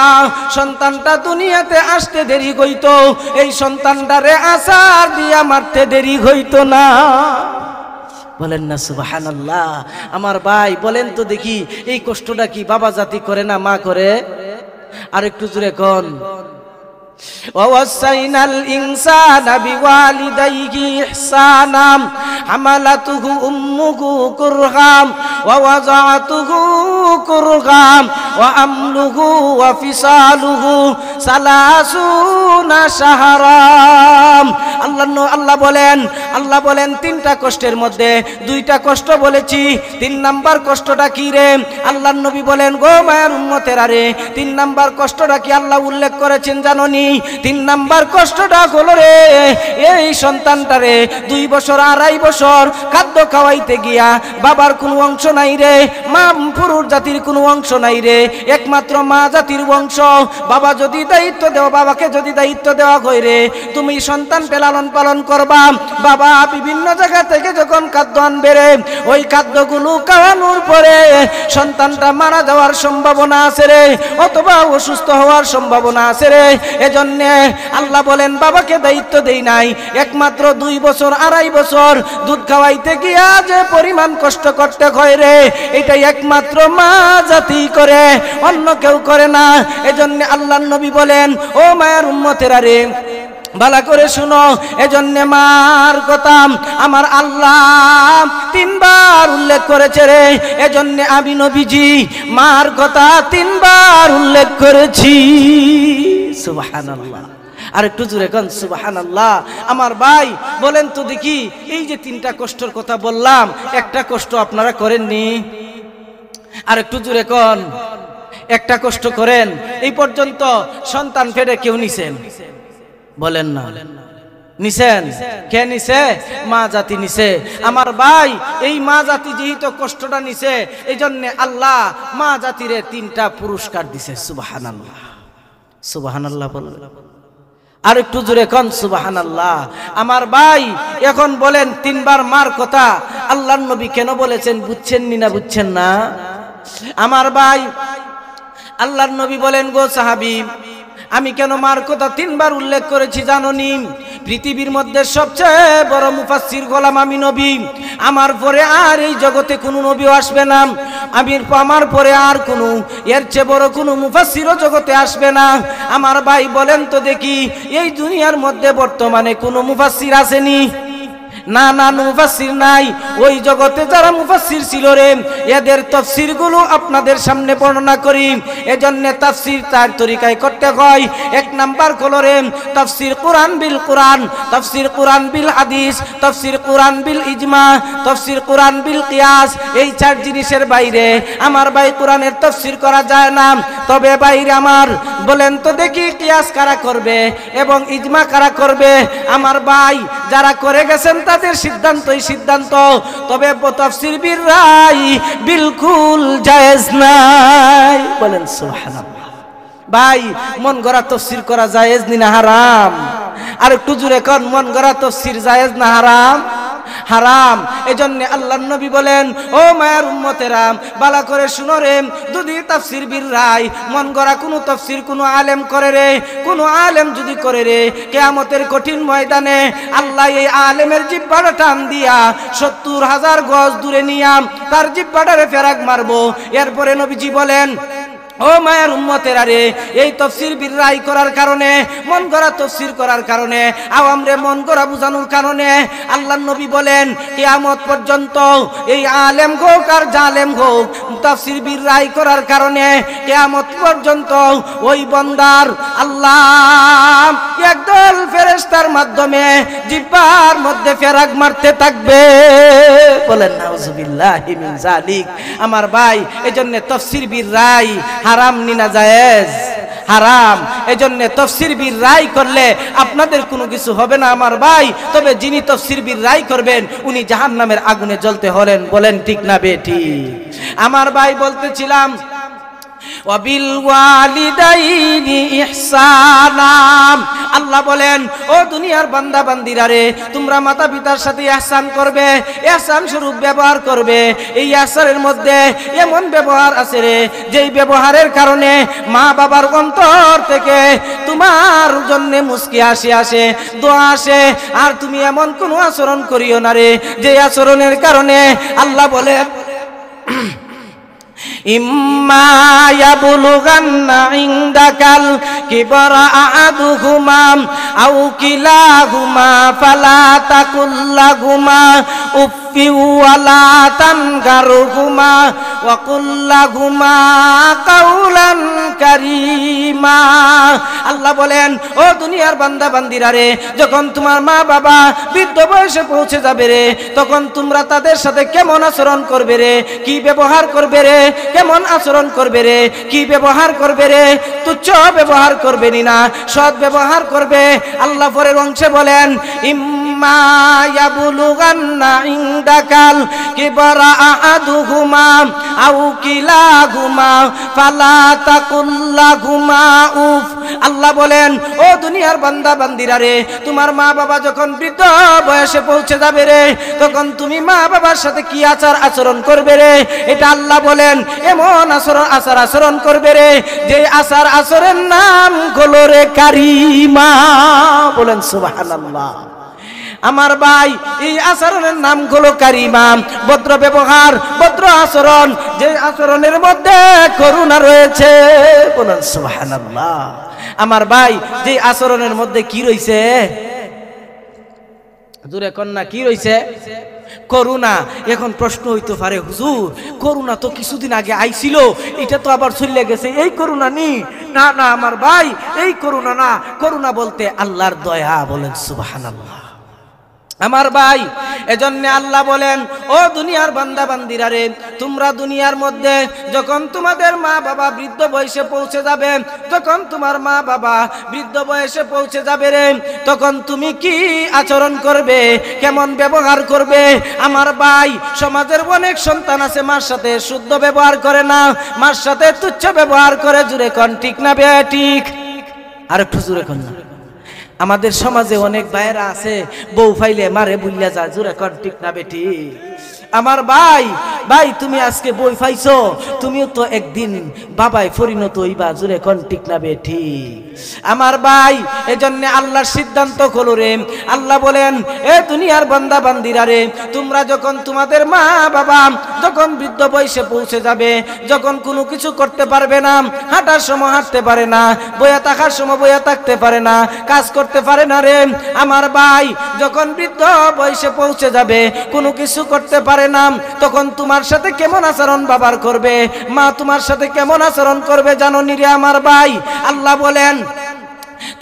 সন্তানটা দুনিয়াতে আসতে দেরি হইতো এই সন্তানটারে আসার দিয়া মারতে দেরি হইতো না বলেন না সুবহানাল্লাহ আমার ভাই বলেন তো দেখি এই কষ্টটা কি বাবা জাতি করে না মা করে আর একটু জোরে কোন ووصينا الإنسان بوالديه إحسانا حملته أمه كرها ووضعته كرها وحمله وفصاله 30 شهرا আল্লাহ বলেন 3টা কষ্টের মধ্যে 2টা কষ্ট বলেছি 3 নাম্বার কষ্টটা কি রে আল্লাহর নবী বলেন গো মায়ের উম্মতেরা রে 3 নাম্বার কষ্টটা কি আল্লাহ উল্লেখ করেছেন জানোনি 3 নাম্বার কষ্টটা হলো রে এই সন্তানটারে 2 বছর 2.5 বছর খাদ্য খাওয়াইতে গিয়া বাবার কোনো অংশ নাই রে মা পুরুষ জাতির কোনো অংশ নাই রে একমাত্র মা জাতির অংশ বাবা যদি বাবাকে যদি দায়িত্ব দেওয়া হয় রে তুমি সন্তানকে লালন পালন করবা বাবা বিভিন্ন জায়গা থেকে যখন খাদ্য আনবে রে ওই খাদ্যগুলো খাওয়ানোর পরে সন্তানটা মারা যাওয়ার সম্ভাবনা আছে রে অথবা অসুস্থ হওয়ার সম্ভাবনা আছে রে এজন্য আল্লাহ বলেন বাবাকে দায়িত্ব দেই নাই একমাত্র 2 বছর 2.5 বছর দুধ খাওয়াইতে গিয়া যে পরিমাণ কষ্ট করতে হয় রে এটাই একমাত্র মা জাতি করে অন্য কেউ করে না এজন্য আল্লাহর নবী বলেন ও মায়ের উম্মতেরা রে ভালো করে শুনো এজন্য মার কথা আমার আল্লাহ 3 বার উল্লেখ করেছে রে এজন্য আমি নবীজি মার কথা 3 বার উল্লেখ করেছি সুবহানাল্লাহ আর একটু জোরে কোন সুবহানাল্লাহ আমার ভাই বলেন তো দেখি এই যে 3টা কষ্টের কথা বললাম একটা কষ্ট আপনারা করেননি আর একটু জোরে কোন একটা কষ্ট করেন এই পর্যন্ত সন্তান ফেটে কেউ নিছেন বলেন না নিছেন কে নিছে মা জাতি নিছে আমার ভাই এই মা জাতি যেহেতু কষ্টটা নিছে এইজন্য আল্লাহ মা জাতিরে 3টা পুরস্কার দিছে সুবহানাল্লাহ সুবহানাল্লাহ বলেন আর একটু জোরে কোন সুবহানাল্লাহ আমার ভাই এখন বলেন 3 বার মার কথা আল্লাহর নবী কেন বলেছেন বুঝছেন না বুঝছেন না আমার ভাই আল্লাহর নবী বলেন গো সাহাবী আমি কেন মার কথা 3 বার উল্লেখ করেছি জানোনি পৃথিবীর মধ্যে সবচেয়ে বড় মুফাসসির গোলাম আমি নবী আমার পরে আর এই জগতে কোনো নবীও আসবে না আমার পরে আর কোনো এর চেয়ে বড় কোনো মুফাসসিরও জগতে আসবে না আমার ভাই বলেন তো দেখি এই দুনিয়ার মধ্যে বর্তমানে কোনো মুফাসসির আসেনি না না মুফাসসির নাই ওই জগতে যারা মুফাসসির ছিল রে এদের তাফসীর গুলো আপনাদের সামনে বর্ণনা করি এজন্য তাফসীর 4 তরিকায় করতে হয় 1 নাম্বার হলো রে তাফসীর কোরআন বিল কোরআন তাফসীর কোরআন বিল হাদিস তাফসীর কোরআন বিল ইজমা তাফসীর কোরআন বিল কিয়াস এই 4 জিনিসের বাইরে আমার ভাই কোরআনের তাফসীর করা যায় না তবে বাইরে আমার বলেন তো দেখি কিয়াস কারা করবে এবং ইজমা কারা করবে আমার ভাই যারা করে গেছেন তাদের সিদ্ধান্তই সিদ্ধান্ত তবে তাফসীর বিল রাই বিলকুল জায়েজ নাই বলেন সুবহানাল্লাহ ভাই মন গড়া তাফসীর করা জায়েজ না হারাম আর একটু জোরে কোন মন গড়া তাফসীর জায়েজ না হারাম হারাম এজন্য আল্লাহর নবী বলেন ও মায়ের উম্মতেরা ভালো করে শুনো রে যদি তাফসীর বিল রায় মন গড়া কোনো তাফসীর কোনো আলেম করে রে কোনো আলেম যদি করে রে কিয়ামতের কঠিন ময়দানে আল্লাহ এই আলেমের জিহ্বাটা টান দিয়া 70,000 গজ দূরে নিয়া তার জিহ্বাটারে ফেরাক মারবো এরপরে নবীজি বলেন ও মায়ের উম্মতেরা রে, এই তাফসীর বিরাই করার কারণে, মন গড়া তাফসীর করার কারণে, আওয়ামরে মন গড়া বুঝানোর কারণে আল্লাহর নবী বলেন কিয়ামত পর্যন্ত এই আলেম হোক আর জালেম হোক, তাফসীর বিরাই করার কারণে কিয়ামত পর্যন্ত ওই বান্দার আল্লাহ একদল ফেরেশতার মাধ্যমে জিহ্বার মধ্যে ফেরাক মারতে থাকবে। বলেন নাউজুবিল্লাহি মিন যালিক। আমার ভাই, এজন্য তাফসীর বিরাই হারাম নি না জায়েজ? হারাম। এজন্য তাফসীর বিরাই করলে আপনাদের কোনো কিছু হবে না আমার ভাই, তবে যিনি তাফসীর বিরাই করবেন উনি জাহান্নামের আগুনে জ্বলতে হলেন। বলেন ঠিক না বেঠিক? আমার ভাই বলতেছিলাম ওয়াবিল ওয়ালিদাইনি ইহসানা। আল্লাহ বলেন ও দুনিয়ার বান্দা বান্দিরা রে, তোমরা মাতা পিতার সাথে ইহসান করবে, ইহসান স্বরূপ ব্যবহার করবে। এই ইহসানের মধ্যে এমন ব্যবহার আছে রে, যেই ব্যবহারের কারণে মা বাবার অন্তর থেকে তোমার জন্য মুস্কি আসে, দোয়া আসে। আর তুমি এমন কোনো আচরণ করিও না রে, যে আচরণের কারণে আল্লাহ বলেন ইম্মা ইয়াবলুগান্না ইনদাকাল কিবরা আহাদুহুমা আও কিলাহুমা ফালা তাকুল্লাহুমা উফফি ওয়ালা তানগারহুমা ওয়া কুল্লাহুমা কাওলান কারীমা। আল্লাহ বলেন ও দুনিয়ার বান্দা বান্দিরা রে, যখন তোমার মা বাবা বৃদ্ধ বয়সে পৌঁছে যাবে রে, তখন তোমরা তাদের সাথে কেমন আচরণ করবে রে, কি ব্যবহার করবে রে, কেমন আচরণ করবে রে, কি ব্যবহার করবে রে? তুচ্ছ ব্যবহার করবে না, সৎ ব্যবহার করবে। আল্লাহ পরের অংশে বলেন ইম্মা ইয়াবলুগান্না ইনদাকাল কিবরা আহাদুহুমা আও কিলাহুমা ফালা তাকুল্লাহুমা উফ। আল্লাহ বলেন ও দুনিয়ার বান্দা বান্দিরা রে, তোমার মা বাবা যখন বৃদ্ধ বয়সে পৌঁছে যাবে রে, তখন তুমি মা বাবার সাথে কি আচরণ করবে রে? এটা আল্লাহ বলেন এমন আচরণ করবে রে, যে আচরের নাম হলো রে কারিমা। বলেন সুবহানাল্লাহ। আমার ভাই, এই আচরণের নাম হলো কারিমা, ভদ্র ব্যবহার, ভদ্র আচরণ, যে আচরণের মধ্যে করুণা রয়েছে। বলেন সুবহানাল্লাহ। আমার ভাই, যে আচরণের মধ্যে কি রয়েছে? জোরে কন্যা, কি রয়েছে? করুণা। এখন প্রশ্ন হইতে পারে হুজুর, করুণা তো কিছুদিন আগে আইছিল, এটা তো আবার চলে গেছে, এই করুণা নি? না না আমার ভাই, এই করুণা না। করুণা বলতে আল্লাহর দয়া। বলেন সুবহানাল্লাহ। আমার ভাই, এজন্য আল্লাহ বলেন ও দুনিয়ার বান্দা বান্দিরা রে, তোমরা দুনিয়ার মধ্যে যখন তোমাদের মা বাবা বৃদ্ধ বয়সে পৌঁছে যাবে, যখন তোমার মা বাবা বৃদ্ধ বয়সে পৌঁছে যাবে রে, তখন তুমি কি আচরণ করবে, কেমন ব্যবহার করবে? আমার ভাই, সমাজের অনেক সন্তান আছে মার সাথে শুদ্ধ ব্যবহার করে না, মার সাথে তুচ্ছ ব্যবহার করে। জুড়ে কোন ঠিক না বেঠিক? আর একটু জুড়ে কোন না। আমাদের সমাজে অনেক ভাইয়েরা আছে বউ ফাইলে মারে বুইলা যায়। জোরে কর ঠিক না বেঠিক? আমার ভাই, ভাই তুমি আজকে বই পাইছো, তুমিও তো একদিন বাবায় পরিণত হইবা। জোরে কোন ঠিক না বেঠিক? আমার ভাই, এজন্য আল্লাহর সিদ্ধান্ত হলো রে, আল্লাহ বলেন এ দুনিয়ার বান্দা বান্দিরা রে, তোমরা যখন তোমাদের মা বাবা যখন বৃদ্ধ বয়সে পৌঁছে যাবে, যখন কোনো কিছু করতে পারবে না, হাঁটার সময় হাঁটতে পারে না, বইয়া থাকার সময় বইয়া থাকতে পারে না, কাজ করতে পারে না রে, আমার ভাই যখন বৃদ্ধ বয়সে পৌঁছে যাবে, কোনো কিছু করতে পারে না, তখন তোমার সাথে কেমন আচরণ বাবার করবে, মা তোমার সাথে কেমন আচরণ করবে জানো নি রে আমার ভাই? আল্লাহ বলেন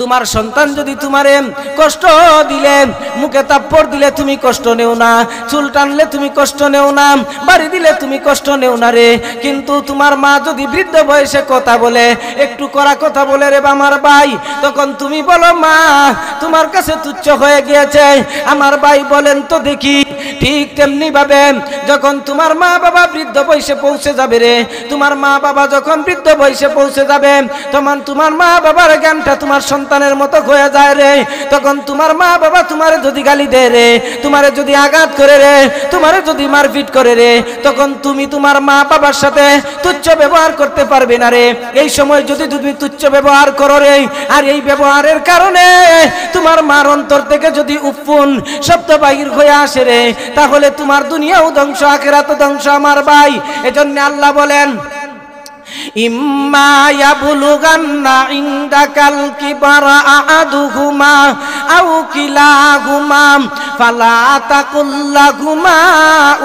তোমার সন্তান যদি তোমারে কষ্ট দিলে, মুখে তাপ্পড় দিলে তুমি কষ্ট নেও না, চুল টানলে তুমি কষ্ট নেও না, বাড়ি দিলে তুমি কষ্ট নেও না রে, কিন্তু তোমার মা যদি বৃদ্ধ বয়সে কথা বলে, একটু কড়া কথা বলে রে আমার ভাই, তখন তুমি বলো মা তোমার কাছে তুচ্ছ হয়ে গিয়েছে। আমার ভাই বলেন তো দেখি, ঠিক তেমনি ভাবে যখন তোমার মা বাবা বৃদ্ধ বয়সে পৌঁছে যাবে রে, তোমার মা বাবা যখন বৃদ্ধ বয়সে পৌঁছে যাবে, তখন তোমার মা বাবার জ্ঞানটা তোমার সন্তানের মতো হয়ে যায় রে, তখন তোমার মা বাবা তোমারে যদি গালি দেয় রে, তোমারে যদি আঘাত করে রে, তোমারে যদি মারপিট করে রে, তখন তুমি তোমার মা বাবার সাথে তুচ্ছ ব্যবহার করতে পারবে না রে। এই সময় যদি তুমি তুচ্ছ ব্যবহার করো রে, আর এই ব্যবহারের কারণে তোমার মার অন্তর থেকে যদি উফুন শব্দ বাহির হয়ে আসে রে, তাহলে তোমার দুনিয়াও ধ্বংস, আখিরাতও ধ্বংস আমার ভাই। এজন্য আল্লাহ বলেন ইম্মা ইয়াবলুগান্না ইনদাকাল কিবারা আহাদুহুমা আও কিলাহুমা ফালা তাকুল লাহুমা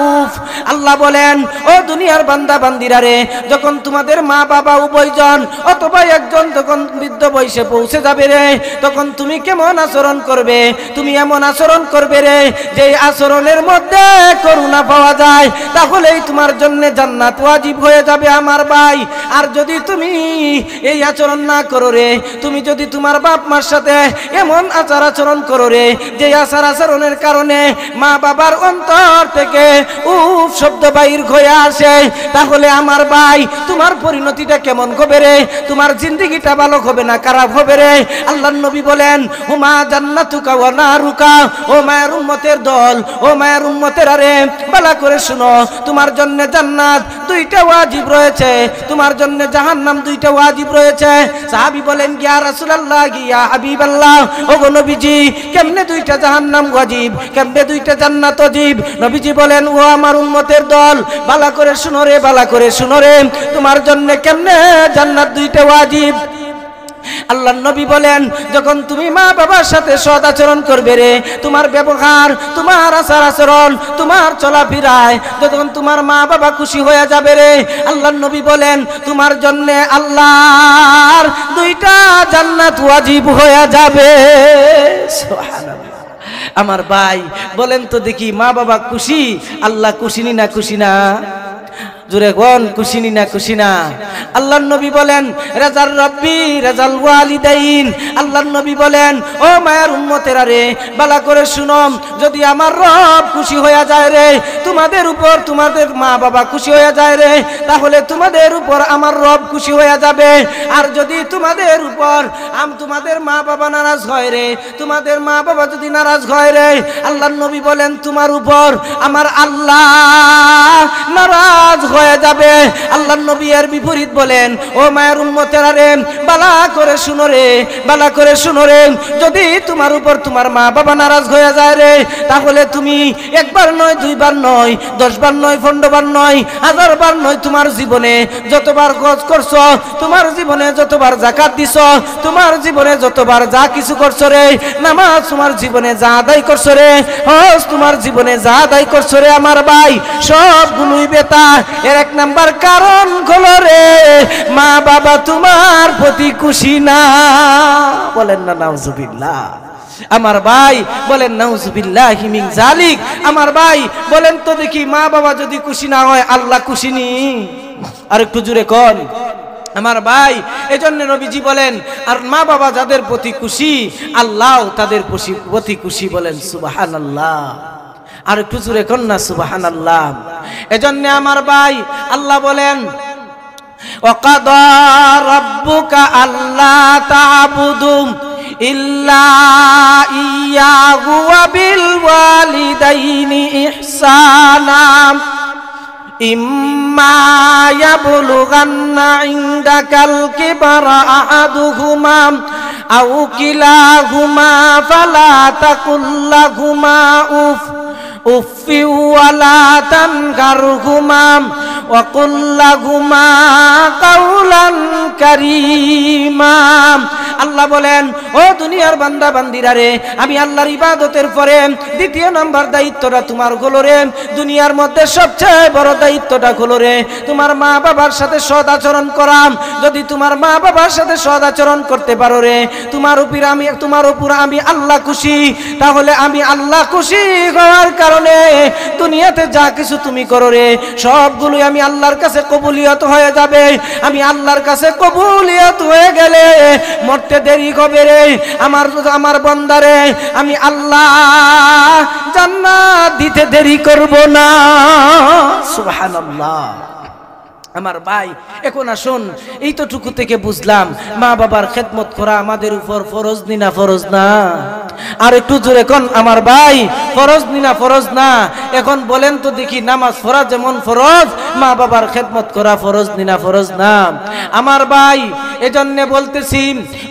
উফ। আল্লাহ বলেন, ও দুনিয়ার বান্দা বান্দিরা রে, যখন তোমাদের মা বাবা উভয়জন অথবা একজন যখন বৃদ্ধ বয়সে পৌঁছে যাবে রে, তখন তুমি কেমন আচরণ করবে? তুমি এমন আচরণ করবে রে যে আচরণের মধ্যে করুণা পাওয়া যায়, তাহলেই তোমার জন্য জান্নাত ওয়াজিব হয়ে যাবে আমার ভাই। আর যদি তুমি এই আচরণ না করো রে, তুমি যদি তোমার বাপ মার সাথে এমন আচরণ করো রে যে আচরণের কারণে মা বাবার অন্তর থেকে উফ শব্দ বাইর হয়ে আসে, তাহলে আমার ভাই তোমার পরিণতিটা কেমন হবে রে? তোমার জিন্দেগিটা ভালো হবে না খারাপ হবে রে? আল্লাহর নবী বলেন, হুমা জান্নাতুকা ওয়া নারুকা। ও মায়ের উম্মতের দল, ও মায়ের উম্মতেরা রে, ভালো করে শুনো, তোমার জন্য জান্নাত দুইটা ওয়াজিব রয়েছে, তোমার জন্য জাহান্নাম দুইটা ওয়াজিব রয়েছে। সাহাবী বলেন, ইয়া রাসূলুল্লাহ, ইয়া হাবিবাল্লাহ, ও গো নবীজি, কেমনে দুইটা জাহান্নাম ওয়াজিব, কেমনে দুইটা জান্নাত ওয়াজিব? নবীজি বলেন, ও আমার উম্মতের দল, ভালো করে শুনো রে, ভালো করে শুনো রে, তোমার জন্য কেমনে জান্নাত দুইটা ওয়াজিব। আল্লাহর নবী বলেন, যখন তুমি মা বাবার সাথে সৎ আচরণ করবে রে, তোমার ব্যবহার, তোমার আচার আচরণ, তোমার চলাফেরায় যখন তোমার মা বাবা খুশি হয়ে যাবে রে, আল্লাহর নবী বলেন, তোমার জন্য আল্লাহর দুইটা জান্নাত ওয়াজিব হয়ে যাবে। সুবহানাল্লাহ। আমার ভাই বলেন তো দেখি, মা বাবা খুশি, আল্লাহ খুশি না খুশি না? জোরে কোন খুশি না খুশি না? আল্লাহর নবী বলেন, রাজাল রব্বি রাজাল ওয়ালিদাইন। আল্লাহর নবী বলেন, ও মায়ের উম্মতেরা রে, ভালো করে শুনো, যদি আমার রব খুশি হয়ে যায় রে, তোমাদের উপর তোমাদের মা বাবা খুশি হয়ে যায় রে, তাহলে তোমাদের উপর আমার রব খুশি হয়ে যাবে। আর যদি তোমাদের উপর তোমাদের মা বাবা নারাজ হয় রে, তোমাদের মা বাবা যদি নারাজ হয় রে, আল্লাহর নবী বলেন, তোমার উপর আমার আল্লাহ নারাজ হয়ে যাবে। আল্লাহর নবী এর বিপরীত বলেন, ও মায়ের উম্মতেরা রে, ভালো করে শুনো রে, ভালো করে শুনো রে, যদি তোমার উপর তোমার মা বাবা নারাজ হয়ে যায় রে, তাহলে তুমি একবার নয়, দুইবার নয়, 10 বার নয়, 15 বার নয়, 1000 বার নয়, তোমার জীবনে যতবার হজ করছো, তোমার জীবনে যতবার যাকাত দিছো, তোমার জীবনে যতবার যা কিছু করছো রে, নামাজ তোমার জীবনে যা আদায় করছো রে, হজ তোমার জীবনে যা আদায় করছো রে, আমার ভাই সবগুলোই বেতা। এর এক নাম্বার কারণ হলো রে, মা বাবা তোমার প্রতি খুশি না। বলেন না নাউজুবিল্লাহ? আমার ভাই বলেন নাউজুবিল্লাহি মিন জালিক। আমার ভাই বলেন তো দেখি, মা বাবা যদি খুশি না হয়, আল্লাহ খুশি নি? আর একটু জোরে কোন আমার ভাই। এজন্য নবীজি বলেন, আর মা বাবা যাদের প্রতি খুশি, আল্লাহ তাদের প্রতি খুশি। বলেন সুবহানাল্লাহ। আর একটু জোরে কোন না সুবহানাল্লাহ। এজন্য আমার ভাই আল্লাহ বলেন, ওয়াকাদা রাব্বুকা আল্লা তা'বুদু ইল্লা ইয়্যাহু ওয়া বিল ওয়ালিদাইনি ইহসানা ইম্মা ইয়াবলুগান্না ইনদাকাল কিবারা আহাদুহুমা আও কিলাহুমা ফালা তাকুল লাহুমা উফ উফি ওয়ালা তানহারহুমা ওয়া কুল লাহুমা কাওলান কারীমা। আল্লাহ বলেন, ও দুনিয়ার বান্দা বান্দিরা রে, আমি আল্লাহর ইবাদতের পরে দ্বিতীয় নাম্বার দায়িত্বটা তোমার হলো রে, দুনিয়ার মধ্যে সবচেয়ে বড় দায়িত্বটা হলো রে, তোমার মা বাবার সাথে সৎ আচরণ করা। যদি তোমার মা বাবার সাথে সৎ আচরণ করতে পারো রে, তোমার উপর আমি আল্লাহ খুশি। তাহলে আমি আল্লাহ খুশি হওয়ার কারণে দুনিয়াতে যা কিছু তুমি করো রে, সবগুলোই আমি আল্লাহর কাছে কবুলিয়ত হয়ে যাবে। আমি আল্লাহর কাছে কবুলিয়ত হয়ে গেলে মরতে দেরি হবে রে আমার বান্দারে, আমি আল্লাহ জান্নাত দিতে দেরি করব না। সুবহানাল্লাহ। আমার ভাই এখন আসুন, এইটুকু থেকে বুঝলাম মা বাবার খেদমত করা আমাদের উপর ফরজ না ফরজ না? আর একটু জোরে কোন আমার ভাই, ফরজ না ফরজ না? এখন বলেন তো দেখি, নামাজ পড়া যেমন ফরজ, মা বাবার খেদমত করা ফরজ না ফরজ না? আমার ভাই এজন্য বলতেছি,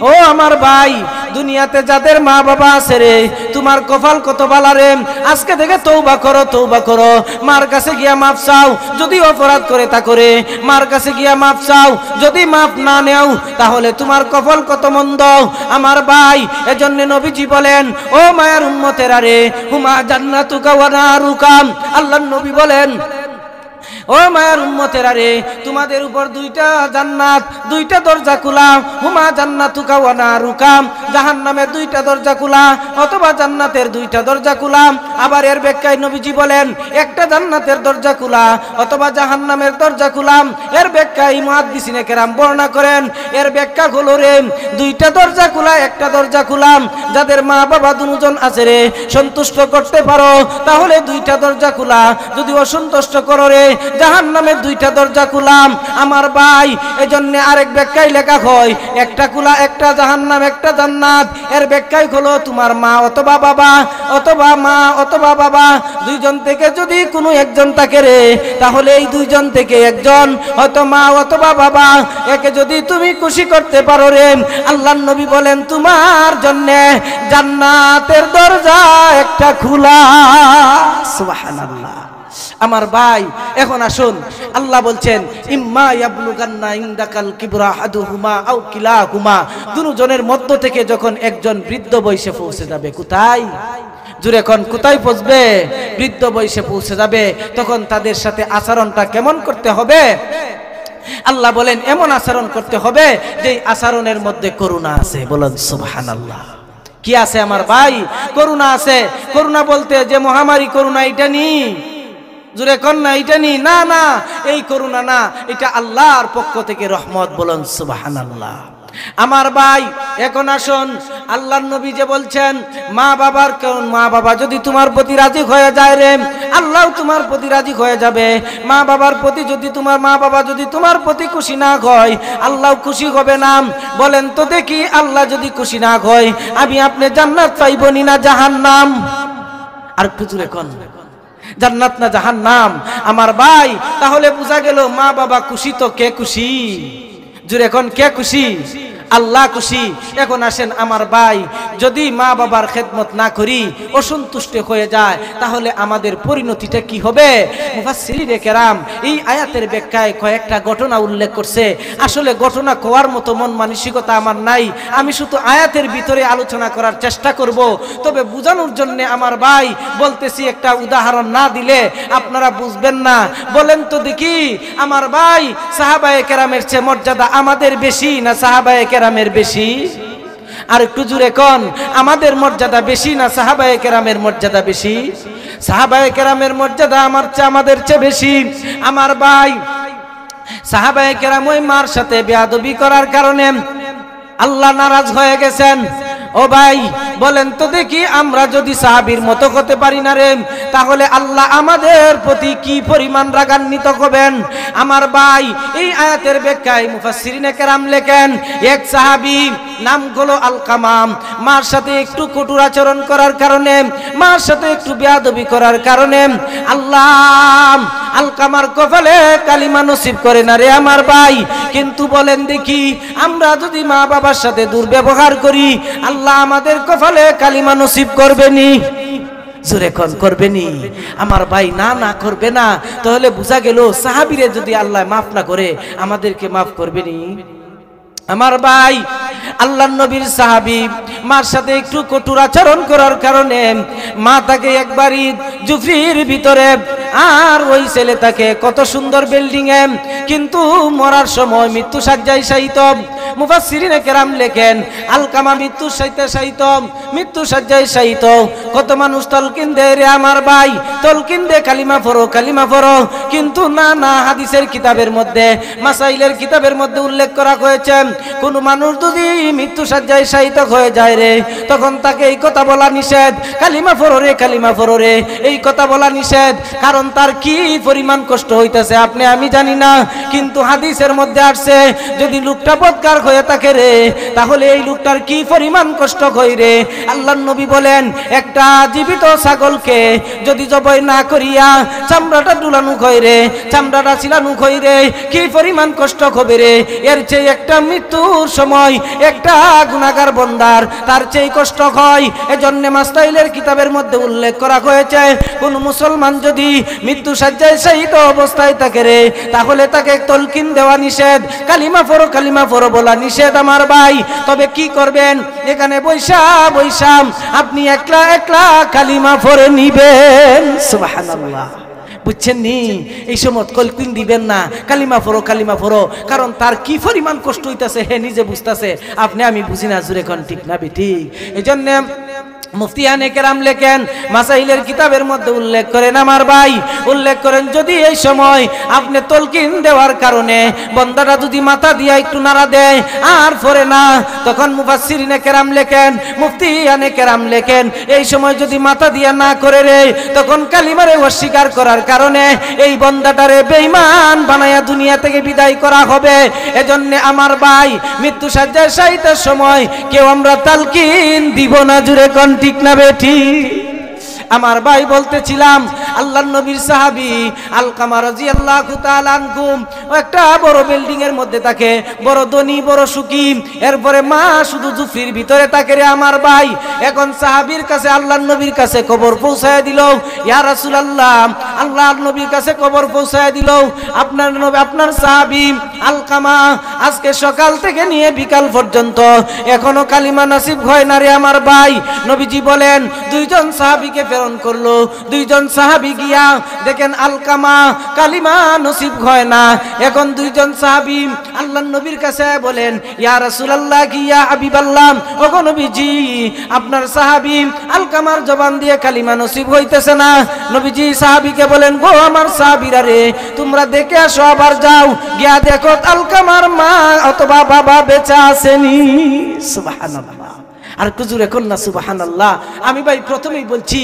ও আমার ভাই, দুনিয়াতে যাদের মা বাবা আছে রে, তোমার কপাল কত বালা রে। আজকে থেকে তওবা করো, তওবা করো, মার কাছে গিয়া মাফ চাও। যদি অপরাধ করে তা করে মার কাছে গিয়া মাফ চাও। যদি মাফ না নেও তাহলে তোমার কপাল কত মন্দ আমার ভাই। এজন্য নবীজি বলেন, ও মায়ের উম্মতেরা রে, হুমা জান্নাতুকা ওয়া নারুকা। আল্লাহর নবী বলেন, ও মায়ের উম্মতেরা রে, তোমাদের উপর দুইটা জান্নাত, দুইটা দরজা খোলা। হুমা জান্নাতুকা ওয়া নারুকা, জাহান্নামের দুইটা দরজা খোলা অথবা জান্নাতের দুইটা দরজা খোলা। আবার এর ব্যাখ্যায় নবীজি বলেন, একটা জান্নাতের দরজা খোলা অথবা জাহান্নামের দরজা খোলা। এর ব্যাখ্যায় মুহাদ্দিসিনে কেরাম বর্ণনা করেন, এর ব্যাখ্যা হলো রে, দুইটা দরজা খোলা, একটা দরজা খোলা। যাদের মা বাবা দুজন আছে রে, সন্তুষ্ট করতে পারো তাহলে দুইটা দরজা খোলা। যদি অসন্তুষ্ট করো রে, জাহান্নামের দুইটা দরজা খুলাম আমার ভাই। এজন্য আরেক ব্যাখ্যায় লেখা হয়, একটা খুলা, একটা জাহান্নাম, একটা জান্নাত। এর ব্যাখ্যায় হলো তোমার মা অথবা বাবা, অথবা মা অথবা বাবা, দুইজন থেকে যদি কোনো একজন থাকে রে, তাহলে এই দুইজন থেকে একজন, হয়তো মা অথবা বাবা, একে যদি তুমি খুশি করতে পারো রে, আল্লাহর নবী বলেন তোমার জন্য জান্নাতের দরজা একটা খোলা। সুবহানাল্লাহ। আমার ভাই, এখন আসুন, আল্লাহ বলছেন, ইম্মা ইয়াবলুগান্না ইনদাকাল কিবরা আহাদুহুমা আও কিলাহুমা, দুজনের মধ্য থেকে যখন একজন বৃদ্ধ বয়সে পৌঁছে যাবে। কোথায়? জুড়ে কোন কোথায় পৌঁছবে? বৃদ্ধ বয়সে পৌঁছে যাবে। তখন তাদের সাথে আচরণটা কেমন করতে হবে? আল্লাহ বলেন, এমন আচরণ করতে হবে যে আচরণের মধ্যে করুণা আছে। বলেন সুবহানাল্লাহ। কি আছে আমার ভাই? করুণা আছে। করুণা বলতে যে মহামারী করুণা, এটা নি জুড়ে কন্যা, এটা নি, না না, এই করুণা না, এটা আল্লাহর পক্ষ থেকে রহমত। বলেন সুবহানাল্লাহ। আমার ভাই, এখন আসুন, আল্লাহর নবী যে বলছেন মা বাবার, মা বাবা যদি তোমার প্রতি রাজি হয়ে যায় রে, আল্লাহ তোমার প্রতি রাজি হয়ে যাবে। মা বাবার প্রতি যদি তোমার মা বাবা যদি তোমার প্রতি খুশি না হয়, আল্লাহ খুশি হবে না। বলেন তো দেখি, আল্লাহ যদি খুশি না হয়, আমি আপনি জান্নাত পাইবনি না জাহান্নাম? আর একটু জোরে কোন, জান্নাত না জাহান্নাম? আমার ভাই, তাহলে বোঝা গেল মা বাবা খুশি তো কে খুশি? জোরে এখন কে খুশি? আল্লাহ খুশি। এখন আসেন আমার ভাই, যদি মা বাবার খেদমত না করি, অসন্তুষ্ট হয়ে যায়, তাহলে আমাদের পরিণতিটা কি হবে? মুফাসসিরিনে কেরাম এই আয়াতের ব্যাখ্যায় কয়েকটা ঘটনা উল্লেখ করছে। আসলে ঘটনা কোয়ার মতো মন মানসিকতা আমার নাই, আমি শুধু আয়াতের ভিতরে আলোচনা করার চেষ্টা করব। তবে বুঝানোর জন্য আমার ভাই বলতেছি, একটা উদাহরণ না দিলে আপনারা বুঝবেন না। বলেন তো দেখি আমার ভাই, সাহাবায়ে কেরামের চেয়ে মর্যাদা আমাদের বেশি না সাহাবায়ে কেরামের বেশি? আর একটু জোরে কোন, আমাদের মর্যাদা বেশি না সাহাবায়ে কেরামের মর্যাদা বেশি? সাহাবায়ে কেরামের মর্যাদা আমাদের চেয়ে বেশি। আমার ভাই, সাহাবায়ে কেরাম ওই মার সাথে বেয়াদবি করার কারণে আল্লাহ নারাজ হয়ে গেছেন। ও ভাই, বলেন তো দেখি, আমরা যদি সাহাবীর মতো হতে পারি না রে, তাহলে আল্লাহ আমাদের প্রতি কি পরিমাণ রাগান্বিত হবেন? আমার ভাই, এই আয়াতের ব্যাখ্যায় মুফাসসিরিনে কেরাম লেখেন, এক সাহাবী নাম হলো আলকামা, মার সাথে একটু কঠোর আচরণ করার কারণে, মার সাথে একটু বেয়াদবি করার কারণে আল্লাহ আলকামার কপালে কালিমা নসিব করে না রে আমার ভাই। কিন্তু বলেন দেখি, আমরা যদি মা বাবার সাথে দুর্ব্যবহার করি, আল্লাহ আমাদের কপালে কালিমা নসিব করবেনি? জোরে কোন, করবেনি? আমার ভাই, না না, করবে না। তাহলে বোঝা গেল সাহাবীরে যদি আল্লাহ মাফ না করে, আমাদেরকে মাফ করবেনি? আমার ভাই, আল্লাহর নবীর সাহাবী মার সাথে একটু কঠোর আচরণ করার কারণে মা তাকে একবারই জুফরির ভিতরে, আর ওই ছেলে তাকে কত সুন্দর বিল্ডিং এ, কিন্তু মরার সময় মৃত্যু শয্যায় শায়িত। মুফাসসিরিনে কেরাম লেখেন, আলকামা মৃত্যু শয্যায় শায়িত। কত মানুষ তলকিন দেয় রে আমার ভাই, তলকিন দে কালিমা পড়ো, কালিমা পড়ো, কিন্তু না না, হাদিসের কিতাবের মধ্যে, মাসাইলের কিতাবের মধ্যে উল্লেখ করা হয়েছে, কোন মানুষ যদি মৃত্যু শয্যায় শায়িত হয়ে যায় রে, তখন তাকে এই কথা বলা নিষেধ, কালিমা পড়ো রে, কালিমা পড়ো রে, এই কথা বলা নিষেধ। কারণ তার কি পরিমাণ কষ্ট হইতেছে আপনি আমি জানি না, কিন্তু হাদিসের মধ্যে আসছে, যদি লোকটা বদকার দরকার হয়ে থাকে রে, তাহলে এই লোকটার কি পরিমাণ কষ্ট হয় রে। আল্লাহর নবী বলেন একটা জীবিত ছাগলকে যদি জবাই না করিয়া চামড়াটা ডুলানো হয় রে, চামড়াটা ছিলানো হয় রে, কি পরিমাণ কষ্ট হবে রে। এর চেয়ে একটা মৃত্যুর সময় একটা গুনাহগার বান্দার তার চেয়ে কষ্ট হয়। এজন্য মাসাইলের কিতাবের মধ্যে উল্লেখ করা হয়েছে কোন মুসলমান যদি মৃত্যু শয্যায় শহীদ অবস্থায় থাকে রে, তাহলে তাকে তলকিন দেওয়া নিষেধ, কালিমা পড়ো বলা নিষেধ আমার ভাই। তবে কি করবেন, এখানে বৈশা আপনি একলা একলা কালিমা পড়ে নিবেন। সুবহানাল্লাহ, বুঝছেন নি? এই সময় কলকিন দিবেন না, কালিমা পড়ো, কারণ তার কি পরিমাণ কষ্ট হইতাছে হে নিজে বুঝতাছে, আপনি আমি বুঝি না। জুরে কোন ঠিক না বেঠিক? এজন্য মুফতিয়ানে কেরাম লেখেন মাসাইলের কিতাবের মধ্যে উল্লেখ করেন আমার ভাই, উল্লেখ করেন যদি এই সময় আপনি তলকিন দেওয়ার কারণে বান্দাটা যদি মাথা দিয়া একটু নাড়া দেয় আর পড়ে না, তখন মুফাসসিরিনে কেরাম লেখেন, মুফতিয়ানে কেরাম লেখেন এই সময় যদি মাথা দিয়া না করে রে, তখন কালিমারে অস্বীকার করার কারণে এই বান্দাটারে বেঈমান বানায়া দুনিয়া থেকে বিদায় করা হবে। এজন্য আমার ভাই মৃত্যু শয্যায় শায়িতের সময় কেউ আমরা তালকিন দিব না। জুরে কোন ঠিক না বেঠি? আমার ভাই বলতেছিলাম আল্লাহর নবীর সাহাবী আলকামা রাদিয়াল্লাহু তাআলা আনহু একটা বড় বিল্ডিং এর মধ্যে থাকে, বড় ধনী বড় সুখী, এরপরে মা শুধু জুফরির ভিতরে থাকে রে আমার ভাই। এখন সাহাবীর কাছে আল্লাহর নবীর কাছে খবর পৌঁছায় দিল, ইয়া রাসূলুল্লাহ, আল্লাহর নবীর কাছে খবর পৌঁছায় দিল আপনার নবী আপনার সাহাবী আলকামা আজকে সকাল থেকে নিয়ে বিকাল পর্যন্ত এখনো কালিমা নসিব হয় না রে আমার ভাই। নবীজি বলেন দুইজন সাহাবীকে প্রেরণ করলো, দুইজন সাহাবী গিয়া দেখেন আলকামা কালিমা নসিব হয় না। এখন দুইজন সাহাবী আল্লাহর নবীর কাছে বলেন, ইয়া রাসূলুল্লাহ কি ইয়া হাবিবাল্লাহ, ওগো নবীজি আপনার সাহাবী আলকামার জবান দিয়ে কালিমা নসিব হইতেছে না। নবীজি সাহাবীকে বলেন, গো আমার সাহাবীরা রে, তোমরা দেখে আসো, আবার যাও গিয়া দেখো আলকামার মা অথবা বাবা বেঁচে আসেনি। সুবহানাল্লাহ, আর কুজুর এখন না সুবহানাল্লাহ। আমি ভাই প্রথমেই বলছি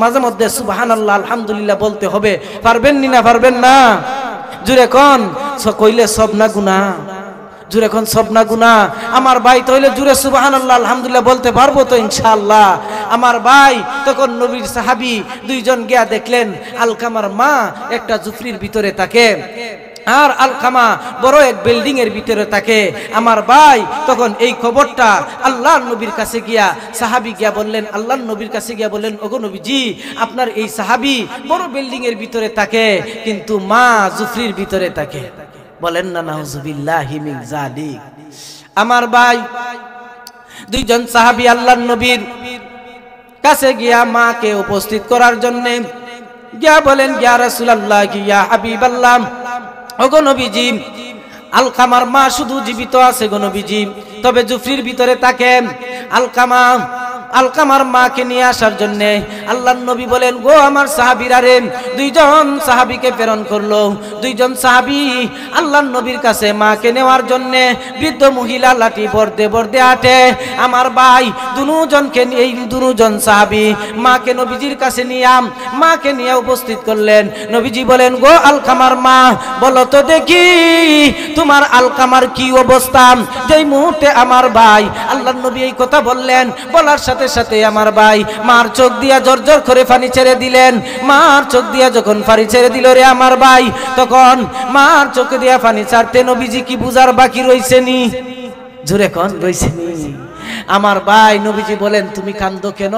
মাঝে মধ্যে সুবহানাল্লাহ আলহামদুলিল্লাহ বলতে হবে, পারবেন নি না পারবেন না? জুরে কোন কইলে সব না গুনাহ, জুরে কোন সব না গুনাহ আমার ভাই। তাহলে জুরে সুবহানাল্লাহ আলহামদুলিল্লাহ বলতে পারবো তো ইনশাআল্লাহ আমার ভাই। তখন নবীর সাহাবী দুইজন গিয়া দেখলেন আলকামার মা একটা জুফরির ভিতরে থাকে আর আলকামা বড় এক বিল্ডিং এর ভিতরে থাকে আমার ভাই। তখন এই খবরটা আল্লাহর নবীর কাছে গিয়া সাহাবী গিয়া বললেন, আল্লাহর নবীর কাছে গিয়া বললেন, ওগো নবীজি আপনার এই সাহাবী বড় বিল্ডিং এর ভিতরে থাকে কিন্তু মা জুফরির ভিতরে থাকে। বলেন না নাউজুবিল্লাহি মিন যালিক। আমার ভাই দুইজন সাহাবী আল্লাহর নবীর কাছে গিয়া মাকে উপস্থিত করার জন্য গিয়া বলেন, ইয়া রাসূলুল্লাহ কি ইয়া হাবিবাল্লাহ, ওগো নবীজি আলকামার মা শুধু জীবিত আছে গো নবীজি, তবে জুফরির ভিতরে থাকে। আলকামার মাকে নিয়ে আসার জন্য আল্লাহর নবী বলেন, গো আমার সাহাবীরা রে, দুইজন সাহাবীকে প্রেরণ করলো। দুইজন সাহাবী আল্লাহর নবীর কাছে মাকে নেওয়ার জন্য বৃদ্ধ মহিলা লাঠি বর্দে আটে। আমার ভাই দুজনকে এই দুজন সাহাবী মাকে নবীজির কাছে মাকে নিয়ে উপস্থিত করলেন। নবীজি বলেন, গো আলকামার মা, বলো তো দেখি তোমার আলকামার কি অবস্থা। যেই মুহূর্তে আমার ভাই আল্লাহর নবী এই কথা বললেন, বলার সাথে সাথে আমার ভাই মার চোখ দিয়া জর্জর করে পানি ছেড়ে দিলেন। মার চোখ দিয়া যখন পানি ছেড়ে দিল রে আমার ভাই, তখন মার চোখে দিয়া পানি ছাড়তে নবীজি কি বুঝার বাকি রইছে নি? জোরে কোন রইছে নি? আমার ভাই নবীজি বলেন, তুমি কান্দো কেন?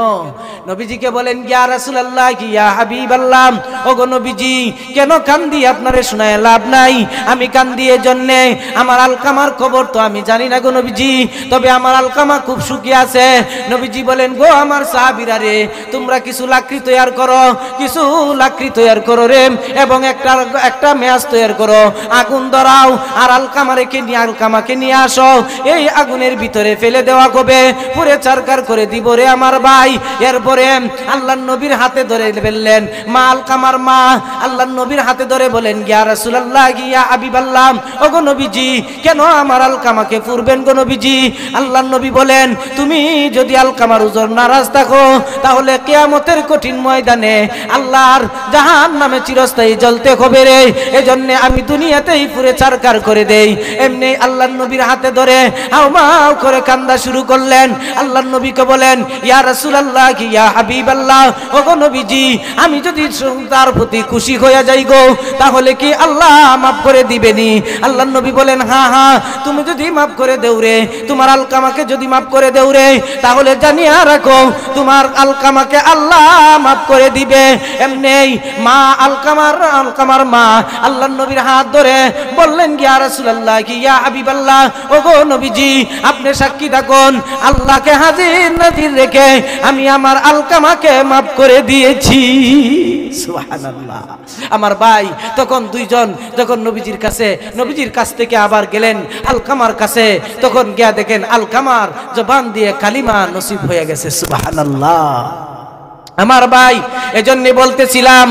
নবীজিকে বলেন, ইয়া রাসূলুল্লাহ কি ইয়া হাবিবাল্লাহ, ওগো নবীজি কেন কান্দি আপনারে শোনায় লাভ নাই। আমি কান্দি এজন্য আমার আলকামার খবর তো আমি জানি না গো নবীজি, তবে আমার আলকামা খুব সুখী আছে। নবীজি বলেন, গো আমার সাহাবীরা রে, তোমরা কিছু লাকড়ি তৈয়ার করো রে, এবং একটা মেয়াজ তৈয়ার করো, আগুন ধরাও আর আলকামাকে নিয়ে আসো। এই আগুনের ভিতরে ফেলে দেওয়া হবে। হবে, পুরে চারকার করে দিব রে আমার ভাই। এরপরে আল্লাহর নবীর হাতে ধরে বললেন, মা আলকামার মা আল্লাহর নবীর হাতে ধরে বলেন, ইয়া রাসূলুল্লাহ ইয়া হাবিবাল্লাহ, ওগো নবীজি কেন আমার আলকামাকে পুরবেন গো নবীজি? আল্লাহর নবী বলেন, তুমি যদি আলকামার উজর নারাজ থাকো তাহলে কিয়ামতের কঠিন ময়দানে আল্লাহর জাহান্নামে চিরস্থায়ী জ্বলতে হবে রে, এজন্য আমি দুনিয়াতেই পুরে চারকার করে দেই। এমনি আল্লাহর নবীর হাতে ধরে হাউমাউ করে কান্দা শুরু করলেন। আল্লাহর নবীকে বলেন, ইয়া রাসূলুল্লাহ ইয়া হাবিবাল্লাহ, ওগো নবীজি আমি যদি তার প্রতি খুশি হয়ে যাই গো তাহলে কি আল্লাহ মাফ করে দিবেনি? আল্লাহর নবী বলেন, হ্যাঁ হ্যাঁ, তুমি যদি মাফ করে দেও রে, তোমার আলকামাকে যদি মাফ করে দেও রে, তাহলে জানিয়া রাখো তোমার আলকামাকে আল্লাহ মাফ করে দিবে। এমনি মা আলকামার মা আল্লাহর নবীর হাত ধরে বললেন, ইয়া রাসূলুল্লাহ ইয়া হাবিবাল্লাহ, ওগো নবীজি আপনি সাক্ষী থাকুন, আল্লাহকে হাজির নাজির রেখে আমি আমার আলকামাকে মাফ করে দিয়েছি। সুবহানাল্লাহ। আমার ভাই তখন দুইজন যখন নবীজির কাছ থেকে আবার গেলেন আলকামার কাছে, তখন গিয়া দেখেন আলকামার জবান দিয়ে কালিমা নসিব হয়ে গেছে। সুবহানাল্লাহ। আমার ভাই এজন্য বলতেছিলাম,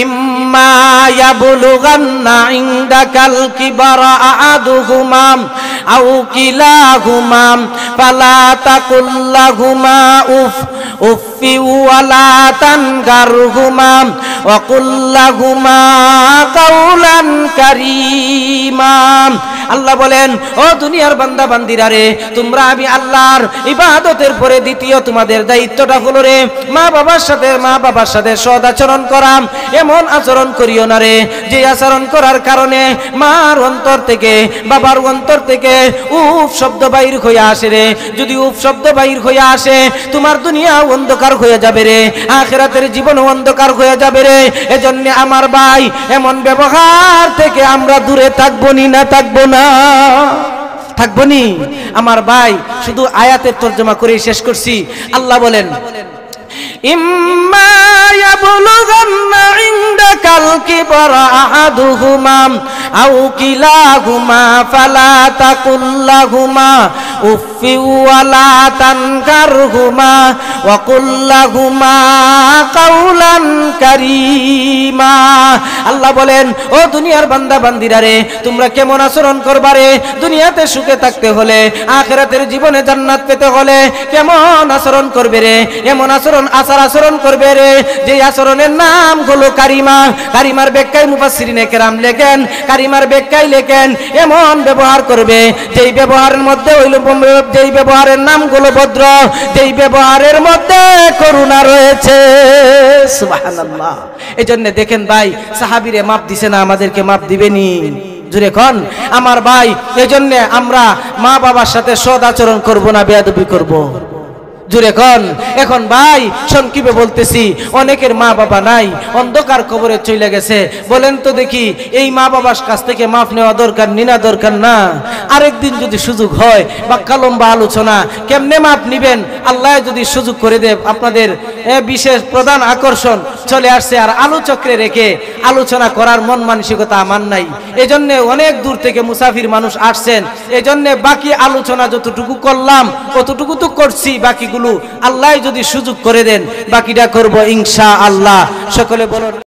ইম্মা ইয়াবলুগান্না ইনদাকাল কিবারা আহাদুহুমা আও কিলাহুমা ফালা তাকুল লাহুমা উফি ওয়ালা তানগারহুমা ওয়া কুল লাহুমা কাওলান কারীমা। আল্লাহ বলেন, ও দুনিয়ার বান্দা বান্দিরা রে, তোমরা আমি আল্লাহর ইবাদতের পরে দ্বিতীয় তোমাদের দায়িত্বটা হলো রে মা বাবার সাথে সৎ আচরণ করা। এমন আচরণ করিও না রে যে আচরণ করার কারণে মার অন্তর থেকে বাবার অন্তর থেকে উফ শব্দ বাইর হয়ে আসে রে। যদি উফ শব্দ বাইর হয়ে আসে তোমার দুনিয়া অন্ধকার হয়ে যাবে রে, আখিরাতের জীবন অন্ধকার হয়ে যাবে রে। এজন্য আমার ভাই এমন ব্যবহার থেকে আমরা দূরে থাকবো না, থাকবো না, থাকবো নি। আমার ভাই শুধু আয়াতের তরজমা করে শেষ করছি। আল্লাহ বলেন, ইম্মা ইয়াবলুগান্না ইনদাকাল কিবারা আহাদুহুমা আও কিলাহুমা ফালা তাকুল লাহুমা উফি ওয়ালা তানকারহুমা ওয়া কুল লাহুমা কাওলান কারীমা। আল্লাহ বলেন, ও দুনিয়ার বান্দা বান্দিরা রে, তোমরা কেমন আচরণ করবা রে? দুনিয়াতে সুখে থাকতে হলে, আখিরাতের জীবনে জান্নাত পেতে হলে কেমন আচরণ করবে রে? এমন আচরণ করবে রে যে আচরণের নাম হলো কারিমা। কারিমার ব্যাখ্যায় মুফাসসিরিনে কেরাম লেখেন, কারিমার ব্যাখ্যায় লেখেন এমন ব্যবহার করবে যেই ব্যবহারের মধ্যে যেই ব্যবহারের নাম হলো ভদ্র, যেই ব্যবহারের মধ্যে করুণা রয়েছে। সুবহানাল্লাহ। এজন্য দেখেন ভাই সাহাবীরে মাপ দিছে না, আমাদেরকে মাপ দিবেনি? জুড়ে কোন আমার ভাই। এজন্য আমরা মা বাবার সাথে সৎ আচরণ করব না বেয়াদবি করব? জুড়ে কোন। এখন ভাই সংক্ষেপে বলতেছি, অনেকের মা বাবা নাই, অন্ধকার কবরে চলে গেছে। বলেন তো দেখি, এই মা বাবার কাছ থেকে মাফ নেওয়া দরকার নিনা দরকার না? আরেকদিন যদি সুযোগ হয় বাক্কা লম্বা আলোচনা, কেমনে মাপ নিবেন আল্লাহ যদি সুযোগ করে দেব। আপনাদের বিশেষ প্রধান আকর্ষণ চলে আসছে, আর আলোচক্রে রেখে আলোচনা করার মন মানসিকতা আমার নাই। এজন্য অনেক দূর থেকে মুসাফির মানুষ আসছেন। এজন্য বাকি আলোচনা যতটুকু করলাম ততটুকু তো করছি, বাকিগুলো আল্লাহ যদি সুযোগ করে দেন বাকিটা করব ইনশাআল্লাহ। সকলে বলুন।